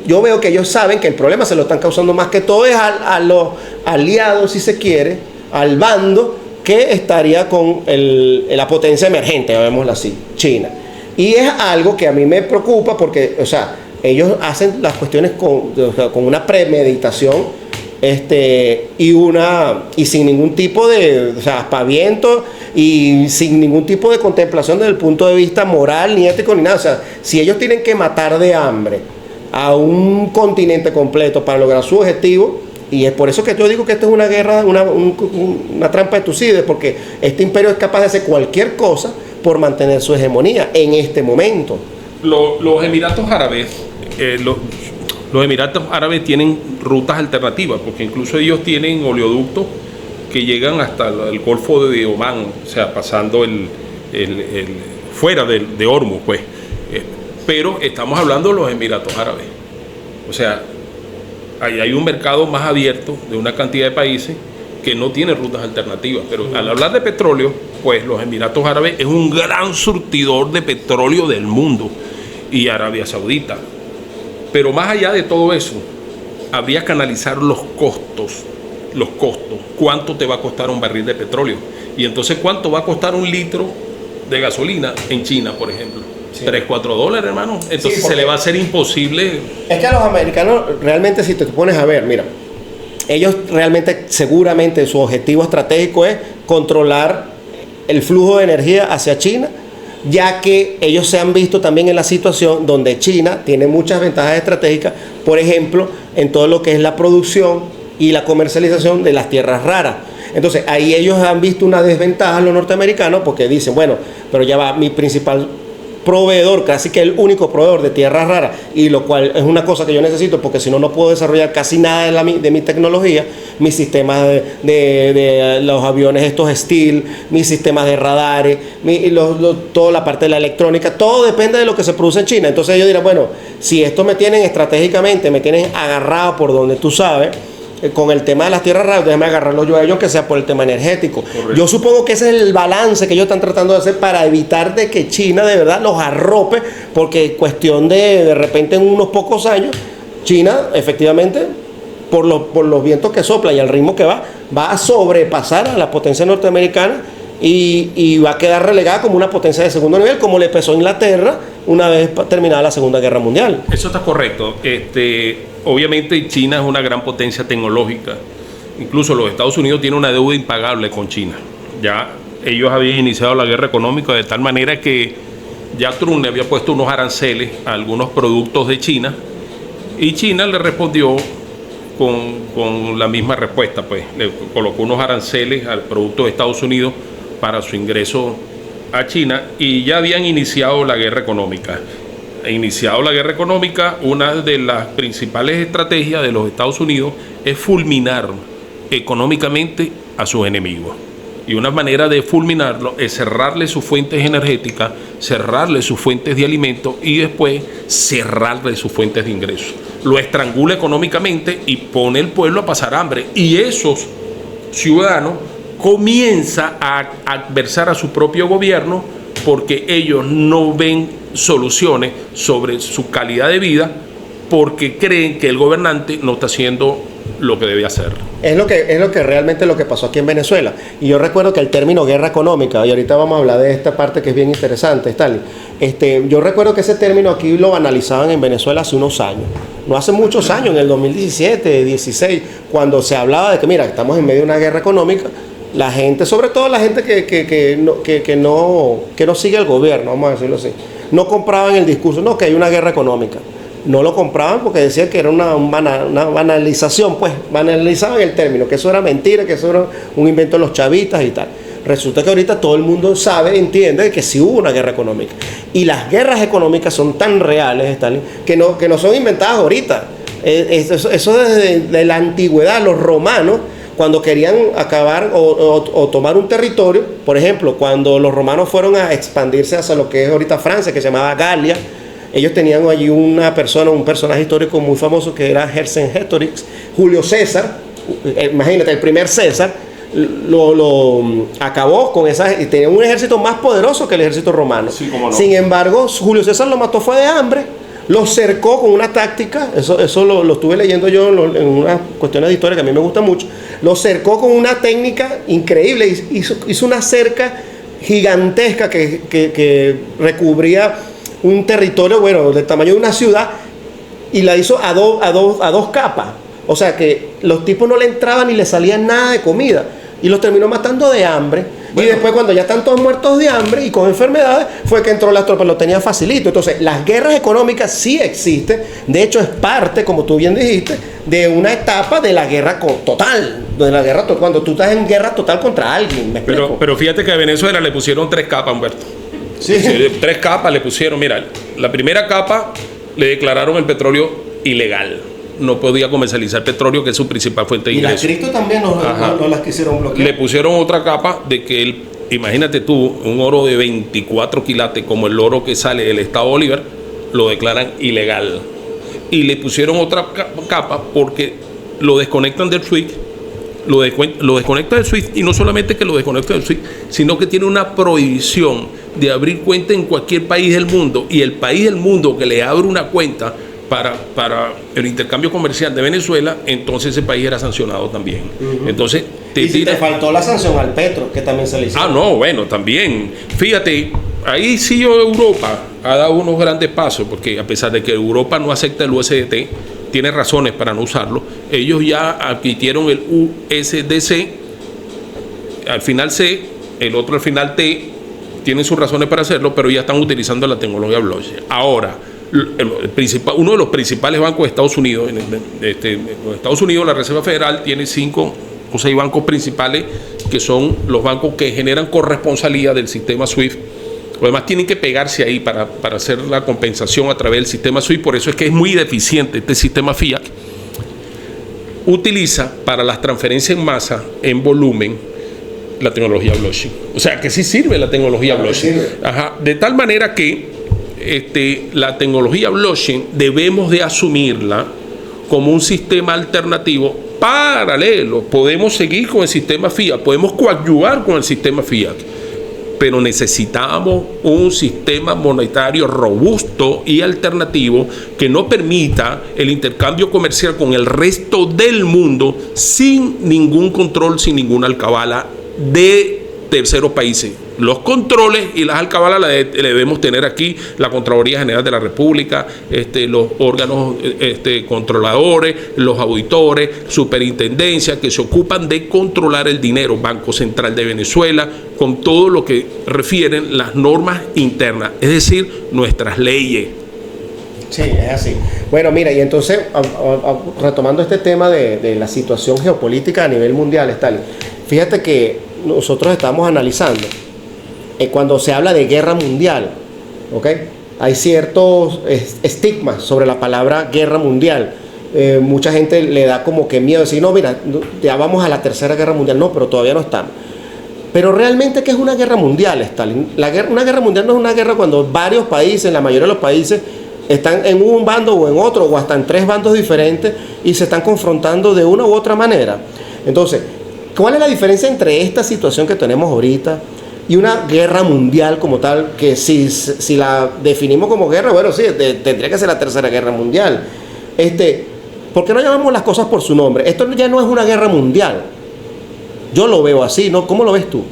Yo veo que ellos saben que el problema se lo están causando más que todo es a los aliados, si se quiere, al bando que estaría con la potencia emergente, llamémoslo así, China. Y es algo que a mí me preocupa porque, o sea, ellos hacen las cuestiones con una premeditación y sin ningún tipo de aspaviento y sin ningún tipo de contemplación desde el punto de vista moral, ni ético, ni nada. O sea, si ellos tienen que matar de hambre a un continente completo para lograr su objetivo, y es por eso que yo digo que esto es una guerra, una trampa de Tucídides, porque este imperio es capaz de hacer cualquier cosa por mantener su hegemonía en este momento. Los Emiratos Árabes, los Emiratos Árabes tienen rutas alternativas, porque incluso ellos tienen oleoductos que llegan hasta el Golfo de Omán, o sea, pasando fuera de Hormuz, pues. Pero estamos hablando de los Emiratos Árabes. O sea, ahí hay un mercado más abierto de una cantidad de países que no tienen rutas alternativas. Pero al hablar de petróleo, pues los Emiratos Árabes es un gran surtidor de petróleo del mundo, y Arabia Saudita. Pero más allá de todo eso, habría que analizar los costos. ¿Cuánto te va a costar un barril de petróleo? Y entonces, ¿cuánto va a costar un litro de gasolina en China, por ejemplo? Sí. $3-4, hermano. Entonces, sí, se le va a hacer imposible. Es que a los americanos, realmente, si te pones a ver, mira, ellos realmente, seguramente, su objetivo estratégico es controlar el flujo de energía hacia China ya que ellos se han visto también en la situación donde China tiene muchas ventajas estratégicas, por ejemplo, en todo lo que es la producción y la comercialización de las tierras raras. Entonces, ahí ellos han visto una desventaja los norteamericanos porque dicen, bueno, pero ya va, mi principal proveedor, casi que el único proveedor de tierras raras, y lo cual es una cosa que yo necesito porque si no, no puedo desarrollar casi nada de mi tecnología, mis sistemas de los aviones estos Steel, mis sistemas de radares, toda la parte de la electrónica, todo depende de lo que se produce en China. Entonces ellos dirán, bueno, si esto me tienen estratégicamente, me tienen agarrado por donde tú sabes, con el tema de las tierras raras, déjame agarrarlo yo a ellos, que sea por el tema energético. Correcto. Yo supongo que ese es el balance que ellos están tratando de hacer para evitar de que China de verdad los arrope, porque cuestión de repente en unos pocos años, China efectivamente, por los vientos que soplan y al ritmo que va a sobrepasar a la potencia norteamericana y va a quedar relegada como una potencia de segundo nivel, como le pesó a Inglaterra una vez terminada la Segunda Guerra Mundial. Eso está correcto. Obviamente China es una gran potencia tecnológica. Incluso los Estados Unidos tienen una deuda impagable con China. Ya ellos habían iniciado la guerra económica de tal manera que ya Trump le había puesto unos aranceles a algunos productos de China y China le respondió con la misma respuesta, pues le colocó unos aranceles al producto de Estados Unidos para su ingreso a China y ya habían iniciado la guerra económica. Una de las principales estrategias de los Estados Unidos es fulminar económicamente a sus enemigos. Y una manera de fulminarlo es cerrarle sus fuentes energéticas, cerrarle sus fuentes de alimentos y después cerrarle sus fuentes de ingresos. Lo estrangula económicamente y pone al pueblo a pasar hambre. Y esos ciudadanos comienzan a adversar a su propio gobierno porque ellos no ven soluciones sobre su calidad de vida porque creen que el gobernante no está haciendo lo que debe hacer. Es lo que realmente lo que pasó aquí en Venezuela. Y yo recuerdo que el término guerra económica, y ahorita vamos a hablar de esta parte que es bien interesante, Stanley. Yo recuerdo que ese término aquí lo analizaban en Venezuela hace unos años. No hace muchos años, en el 2017, 16, cuando se hablaba de que, mira, estamos en medio de una guerra económica, la gente, sobre todo la gente que no sigue el gobierno, vamos a decirlo así, no compraban el discurso, no, que hay una guerra económica. No lo compraban porque decían que era una banalización, pues banalizaban el término, que eso era mentira, que eso era un invento de los chavistas y tal. Resulta que ahorita todo el mundo sabe, entiende que sí hubo una guerra económica. Y las guerras económicas son tan reales, Stalin, que no son inventadas ahorita. Eso desde la antigüedad, los romanos, cuando querían acabar o tomar un territorio, por ejemplo, cuando los romanos fueron a expandirse hacia lo que es ahorita Francia, que se llamaba Galia, ellos tenían allí un personaje histórico muy famoso que era Vercingetorix, Julio César, imagínate, el primer César, lo acabó con y tenía un ejército más poderoso que el ejército romano. Sí, cómo no. Sin embargo, Julio César lo mató fue de hambre, lo cercó con una táctica, eso lo estuve leyendo yo en unas cuestiones de historia que a mí me gusta mucho, lo cercó con una técnica increíble, hizo una cerca gigantesca que recubría un territorio, bueno, del tamaño de una ciudad, y la hizo a dos capas. O sea que los tipos no le entraban ni le salían nada de comida, y los terminó matando de hambre. Bueno. Y después, cuando ya están todos muertos de hambre y con enfermedades, fue que entró las tropas, lo tenían facilito. Entonces, las guerras económicas sí existen. De hecho, es parte, como tú bien dijiste, de una etapa de la guerra total. Cuando tú estás en guerra total contra alguien. ¿Me explico? Pero fíjate que a Venezuela le pusieron 3 capas, Humberto. Sí. 3 capas le pusieron. Mira, la primera capa le declararon el petróleo ilegal. No podía comercializar petróleo, que es su principal fuente de ingresos. Y las cripto también no las quisieron bloquear. Le pusieron otra capa de que imagínate tú, un oro de 24 quilates, como el oro que sale del Estado Bolívar, lo declaran ilegal. Y le pusieron otra capa porque lo desconectan del SWIFT. Lo desconecta del SWIFT, y no solamente que lo desconecta del SWIFT, sino que tiene una prohibición de abrir cuenta en cualquier país del mundo, y el país del mundo que le abre una cuenta para el intercambio comercial de Venezuela, entonces ese país era sancionado también. Uh-huh. Entonces te faltó la sanción al petro, que también se le hizo. Bueno, también. Fíjate, ahí sí Europa ha dado unos grandes pasos, porque a pesar de que Europa no acepta el USDT, tiene razones para no usarlo. Ellos ya adquirieron el USDC, al final C, el otro al final T, tienen sus razones para hacerlo, pero ya están utilizando la tecnología blockchain. Ahora, uno de los principales bancos de Estados Unidos, en Estados Unidos la Reserva Federal tiene 5 o 6 bancos principales que son los bancos que generan corresponsalía del sistema SWIFT. Los demás tienen que pegarse ahí para hacer la compensación a través del sistema SWIFT. Por eso es que es muy deficiente este sistema fiat. Utiliza para las transferencias en masa, en volumen, la tecnología blockchain. O sea, que sí sirve la tecnología blockchain. Ajá. De tal manera que la tecnología blockchain debemos de asumirla como un sistema alternativo paralelo. Podemos seguir con el sistema fiat, podemos coadyuvar con el sistema fiat, pero necesitamos un sistema monetario robusto y alternativo que no permita el intercambio comercial con el resto del mundo sin ningún control, sin ninguna alcabala de terceros países. Los controles y las alcabalas le debemos tener aquí la Contraloría General de la República, los órganos controladores, los auditores, superintendencias que se ocupan de controlar el dinero, Banco Central de Venezuela, con todo lo que refieren las normas internas, es decir, nuestras leyes. Sí, es así. Bueno, mira, y entonces, retomando este tema de la situación geopolítica a nivel mundial, fíjate que nosotros estamos analizando cuando se habla de guerra mundial, ¿ok? Hay ciertos estigmas sobre la palabra guerra mundial. Mucha gente le da como que miedo decir, no, mira, ya vamos a la tercera guerra mundial. No, pero todavía no estamos. Pero realmente, ¿qué es una guerra mundial, Stalin? Una guerra mundial no es una guerra cuando varios países, la mayoría de los países, están en un bando o en otro, o hasta en 3 bandos diferentes, y se están confrontando de una u otra manera. Entonces, ¿cuál es la diferencia entre esta situación que tenemos ahorita y una guerra mundial como tal? Que si la definimos como guerra, bueno, sí, tendría que ser la tercera guerra mundial. ¿Por qué no llamamos las cosas por su nombre? Esto ya no es una guerra mundial. Yo lo veo así, ¿no? ¿Cómo lo ves tú?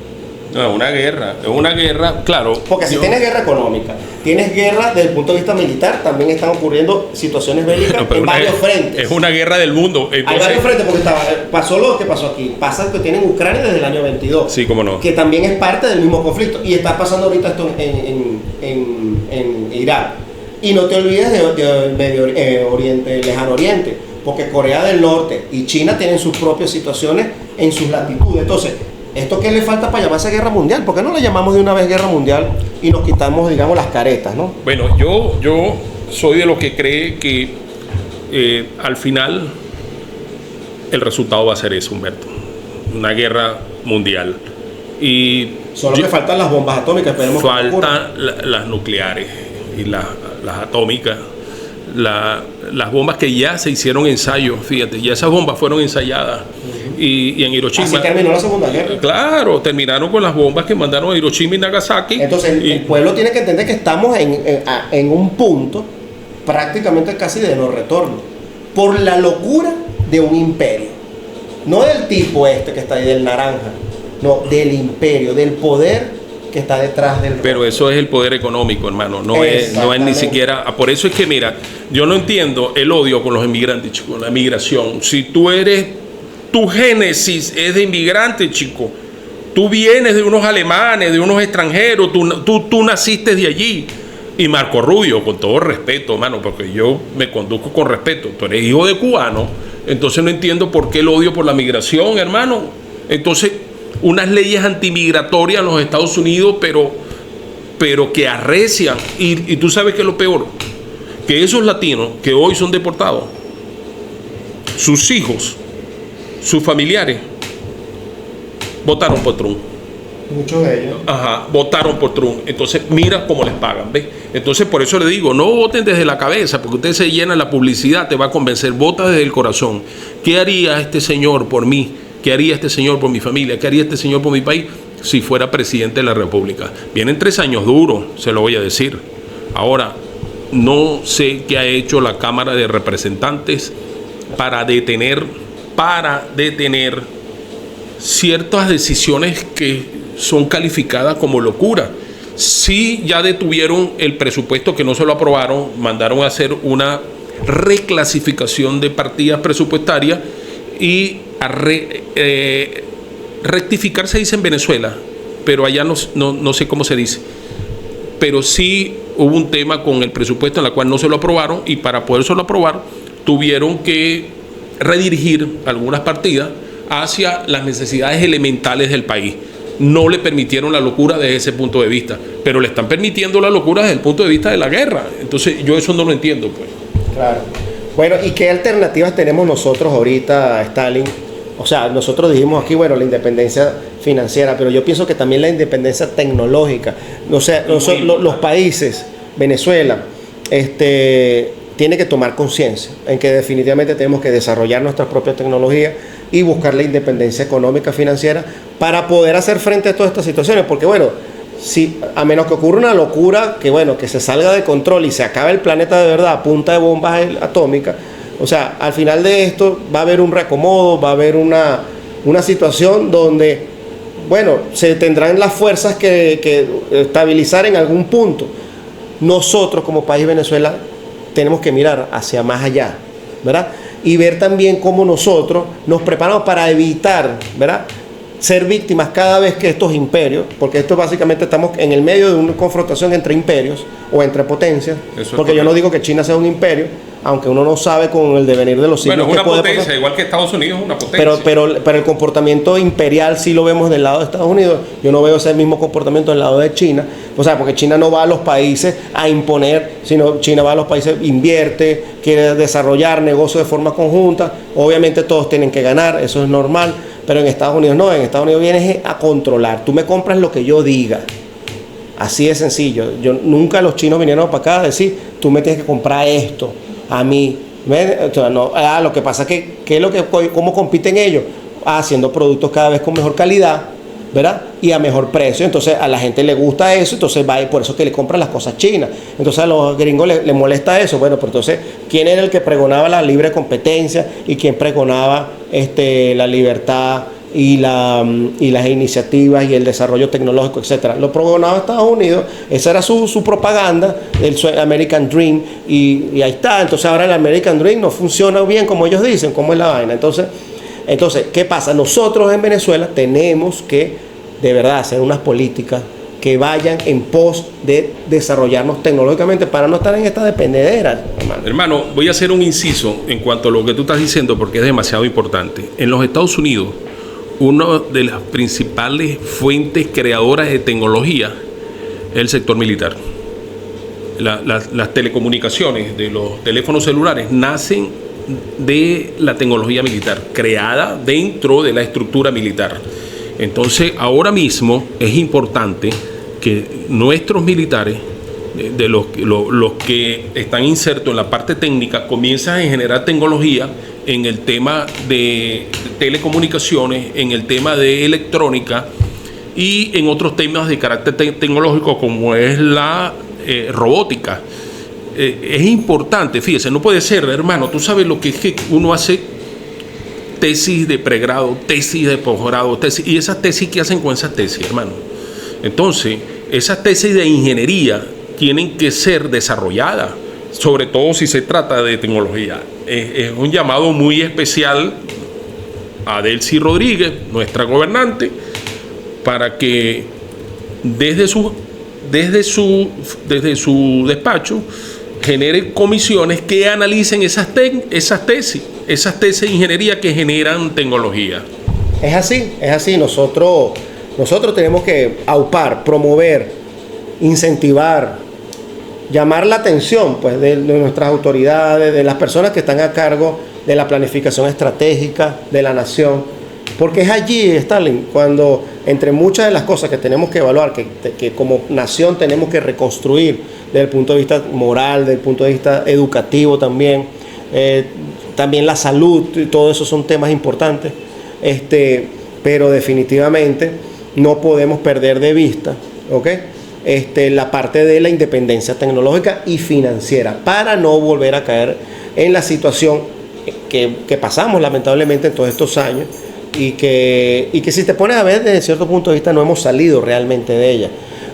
No, es una guerra, claro. Porque si tienes guerra económica, tienes guerra desde el punto de vista militar, también están ocurriendo situaciones bélicas en varios frentes. Es una guerra del mundo. Entonces, hay varios frentes, porque pasó lo que pasó aquí. Pasa que tienen Ucrania desde el año 22. Sí, cómo no. Que también es parte del mismo conflicto. Y está pasando ahorita esto en Irak. Y no te olvides de Medio Oriente, Lejano Oriente, porque Corea del Norte y China tienen sus propias situaciones en sus latitudes. Entonces, ¿esto qué le falta para llamarse guerra mundial? ¿Por qué no le llamamos de una vez guerra mundial y nos quitamos, digamos, las caretas, ¿no? Bueno, yo soy de los que cree que al final el resultado va a ser eso, Humberto. Una guerra mundial. Y solo que faltan las bombas atómicas. Faltan las nucleares y las atómicas. Las bombas que ya se hicieron ensayos, fíjate, ya esas bombas fueron ensayadas. Y en Hiroshima. Así terminó la Segunda Guerra. Claro, terminaron con las bombas que mandaron a Hiroshima y Nagasaki. Entonces, el pueblo tiene que entender que estamos en un punto prácticamente casi de no retorno. Por la locura de un imperio. No del tipo que está ahí, del naranja. No, del imperio, del poder que está detrás del... Pero eso es el poder económico, hermano, no es ni siquiera... Por eso es que, mira, yo no entiendo el odio con los inmigrantes, chico, la migración. Si tu génesis es de inmigrante, chico, tú vienes de unos alemanes, de unos extranjeros, tú naciste de allí. Y Marco Rubio, con todo respeto, hermano, porque yo me conduzco con respeto, tú eres hijo de cubano, entonces no entiendo por qué el odio por la migración, hermano. Entonces, unas leyes antimigratorias en los Estados Unidos, pero que arrecian. Y tú sabes que es lo peor, que esos latinos que hoy son deportados, sus hijos, sus familiares, votaron por Trump. Muchos de ellos. Ajá, votaron por Trump. Entonces, mira cómo les pagan, ¿ves? Entonces, por eso le digo, no voten desde la cabeza, porque usted se llena la publicidad, te va a convencer. Vota desde el corazón. ¿Qué haría este señor por mí? ¿Qué haría este señor por mi familia? ¿Qué haría este señor por mi país si fuera presidente de la República? Vienen 3 años duros, se lo voy a decir. Ahora, no sé qué ha hecho la Cámara de Representantes para detener ciertas decisiones que son calificadas como locura. Sí, ya detuvieron el presupuesto, que no se lo aprobaron, mandaron a hacer una reclasificación de partidas presupuestarias y a rectificar, se dice en Venezuela, pero allá no sé cómo se dice. Pero sí hubo un tema con el presupuesto en la cual no se lo aprobaron, y para podérselo aprobar tuvieron que redirigir algunas partidas hacia las necesidades elementales del país. No le permitieron la locura desde ese punto de vista, pero le están permitiendo la locura desde el punto de vista de la guerra. Entonces yo eso no lo entiendo, pues. Claro. Bueno, ¿y qué alternativas tenemos nosotros ahorita, Stalin? O sea, nosotros dijimos aquí, bueno, la independencia financiera, pero yo pienso que también la independencia tecnológica. O sea, los países, Venezuela, tiene que tomar conciencia en que definitivamente tenemos que desarrollar nuestra propia tecnología y buscar la independencia económica, financiera, para poder hacer frente a todas estas situaciones. Porque, bueno, si, a menos que ocurra una locura, que bueno, que se salga de control y se acabe el planeta de verdad a punta de bombas atómicas, o sea, al final de esto va a haber un reacomodo, va a haber una situación donde, bueno, se tendrán las fuerzas que estabilizar en algún punto. Nosotros como país Venezuela tenemos que mirar hacia más allá, ¿verdad? Y ver también cómo nosotros nos preparamos para evitar, ¿verdad?, ser víctimas cada vez que estos imperios, porque esto básicamente estamos en el medio de una confrontación entre imperios o entre potencias, porque yo no digo que China sea un imperio, aunque uno no sabe con el devenir de los siglos. Bueno, es una potencia, igual que Estados Unidos es una potencia. Pero el comportamiento imperial sí lo vemos del lado de Estados Unidos. Yo no veo ese mismo comportamiento del lado de China. O sea, porque China no va a los países a imponer, sino China va a los países, invierte, quiere desarrollar negocios de forma conjunta. Obviamente todos tienen que ganar, eso es normal. Pero en Estados Unidos no, en Estados Unidos vienes a controlar. Tú me compras lo que yo diga. Así de sencillo. Nunca los chinos vinieron para acá a decir, tú me tienes que comprar esto a mí. No, lo que pasa es que ¿cómo compiten ellos? Haciendo productos cada vez con mejor calidad, ¿verdad? Y a mejor precio. Entonces a la gente le gusta eso, entonces va, y por eso que le compran las cosas chinas. Entonces a los gringos les molesta eso. Bueno, pero entonces, ¿quién era el que pregonaba la libre competencia y quién pregonaba la libertad y las iniciativas y el desarrollo tecnológico, etcétera? Lo pregonaba Estados Unidos. Esa era su propaganda, el American Dream, y ahí está. Entonces ahora el American Dream no funciona bien como ellos dicen, como es la vaina. Entonces, ¿qué pasa? Nosotros en Venezuela tenemos que, de verdad, hacer unas políticas que vayan en pos de desarrollarnos tecnológicamente para no estar en esta dependedera, hermano. Hermano, voy a hacer un inciso en cuanto a lo que tú estás diciendo, porque es demasiado importante. En los Estados Unidos, una de las principales fuentes creadoras de tecnología es el sector militar. Las telecomunicaciones de los teléfonos celulares nacen de la tecnología militar, creada dentro de la estructura militar. Entonces, ahora mismo es importante que nuestros militares, de los que están insertos en la parte técnica, comiencen a generar tecnología en el tema de telecomunicaciones, en el tema de electrónica y en otros temas de carácter tecnológico como es la robótica. Es importante, fíjese, no puede ser, hermano, tú sabes lo que es que uno hace tesis de pregrado, tesis de posgrado, tesis, y esas tesis, ¿qué hacen con esas tesis, hermano? Entonces, esas tesis de ingeniería tienen que ser desarrolladas, sobre todo si se trata de tecnología. Es un llamado muy especial a Delcy Rodríguez, nuestra gobernante, para que desde su despacho genere comisiones que analicen esas tesis de ingeniería que generan tecnología. Es así. Nosotros tenemos que aupar, promover, incentivar, llamar la atención, pues, de nuestras autoridades, de las personas que están a cargo de la planificación estratégica de la nación, porque es allí, Stalin, cuando entre muchas de las cosas que tenemos que evaluar, que como nación tenemos que reconstruir desde el punto de vista moral, desde el punto de vista educativo también, también la salud, y todo eso son temas importantes, pero definitivamente no podemos perder de vista, ¿ok?, la parte de la independencia tecnológica y financiera, para no volver a caer en la situación que pasamos lamentablemente en todos estos años, y que si te pones a ver desde cierto punto de vista no hemos salido realmente de ella.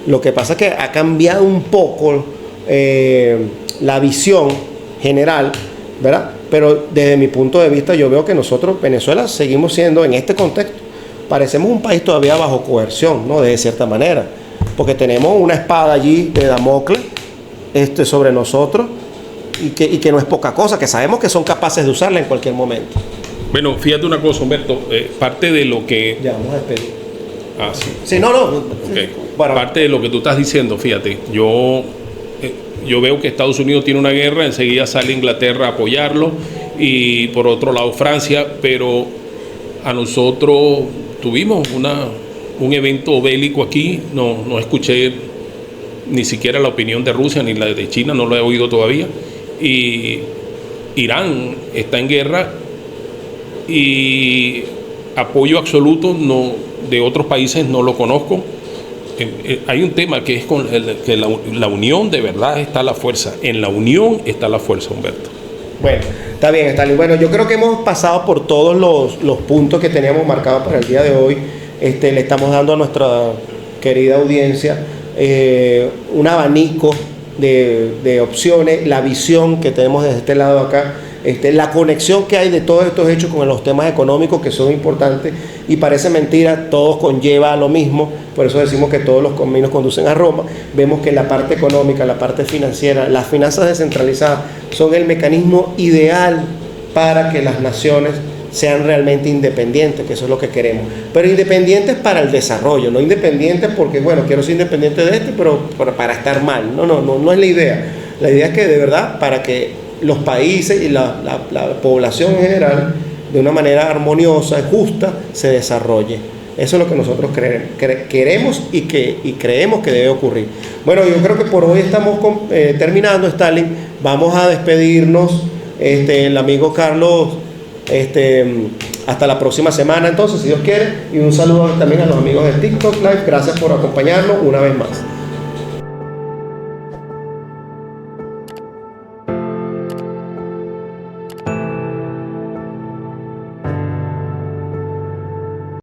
Lo que pasa es que ha cambiado un poco la visión general, ¿verdad? Pero desde mi punto de vista yo veo que nosotros, Venezuela, seguimos siendo en este contexto parecemos un país todavía bajo coerción, ¿no? De cierta manera, porque tenemos una espada allí de Damocles sobre nosotros y que no es poca cosa, que sabemos que son capaces de usarla en cualquier momento. Bueno, fíjate una cosa, Humberto, parte de lo que... Ya, vamos a despedir. Ah, sí. Sí, no. Okay. Bueno, parte de lo que tú estás diciendo, fíjate, yo veo que Estados Unidos tiene una guerra, enseguida sale Inglaterra a apoyarlo y por otro lado Francia, pero a nosotros tuvimos un evento bélico aquí, no escuché ni siquiera la opinión de Rusia ni la de China, no lo he oído todavía, y Irán está en guerra y apoyo absoluto de otros países no lo conozco. Hay un tema que es que la unión, de verdad está la fuerza. En la unión está la fuerza, Humberto. Bueno, está bien, Stalin. Bueno, yo creo que hemos pasado por todos los puntos que teníamos marcados para el día de hoy. Le estamos dando a nuestra querida audiencia un abanico de opciones, la visión que tenemos desde este lado acá, la conexión que hay de todos estos hechos con los temas económicos que son importantes, y parece mentira, todos conlleva a lo mismo. Por eso decimos que todos los caminos conducen a Roma. Vemos que la parte económica, la parte financiera, las finanzas descentralizadas son el mecanismo ideal para que las naciones sean realmente independientes, que eso es lo que queremos, pero independientes para el desarrollo, no independientes porque, bueno, quiero ser independiente de pero para estar mal. No es la idea. La idea es que de verdad, para que los países y la población en general, de una manera armoniosa y justa, se desarrolle. Eso es lo que nosotros queremos y creemos que debe ocurrir. Bueno, yo creo que por hoy estamos terminando, Stalin. Vamos a despedirnos, el amigo Carlos, hasta la próxima semana entonces, si Dios quiere, y un saludo también a los amigos de TikTok Live. Gracias por acompañarnos una vez más.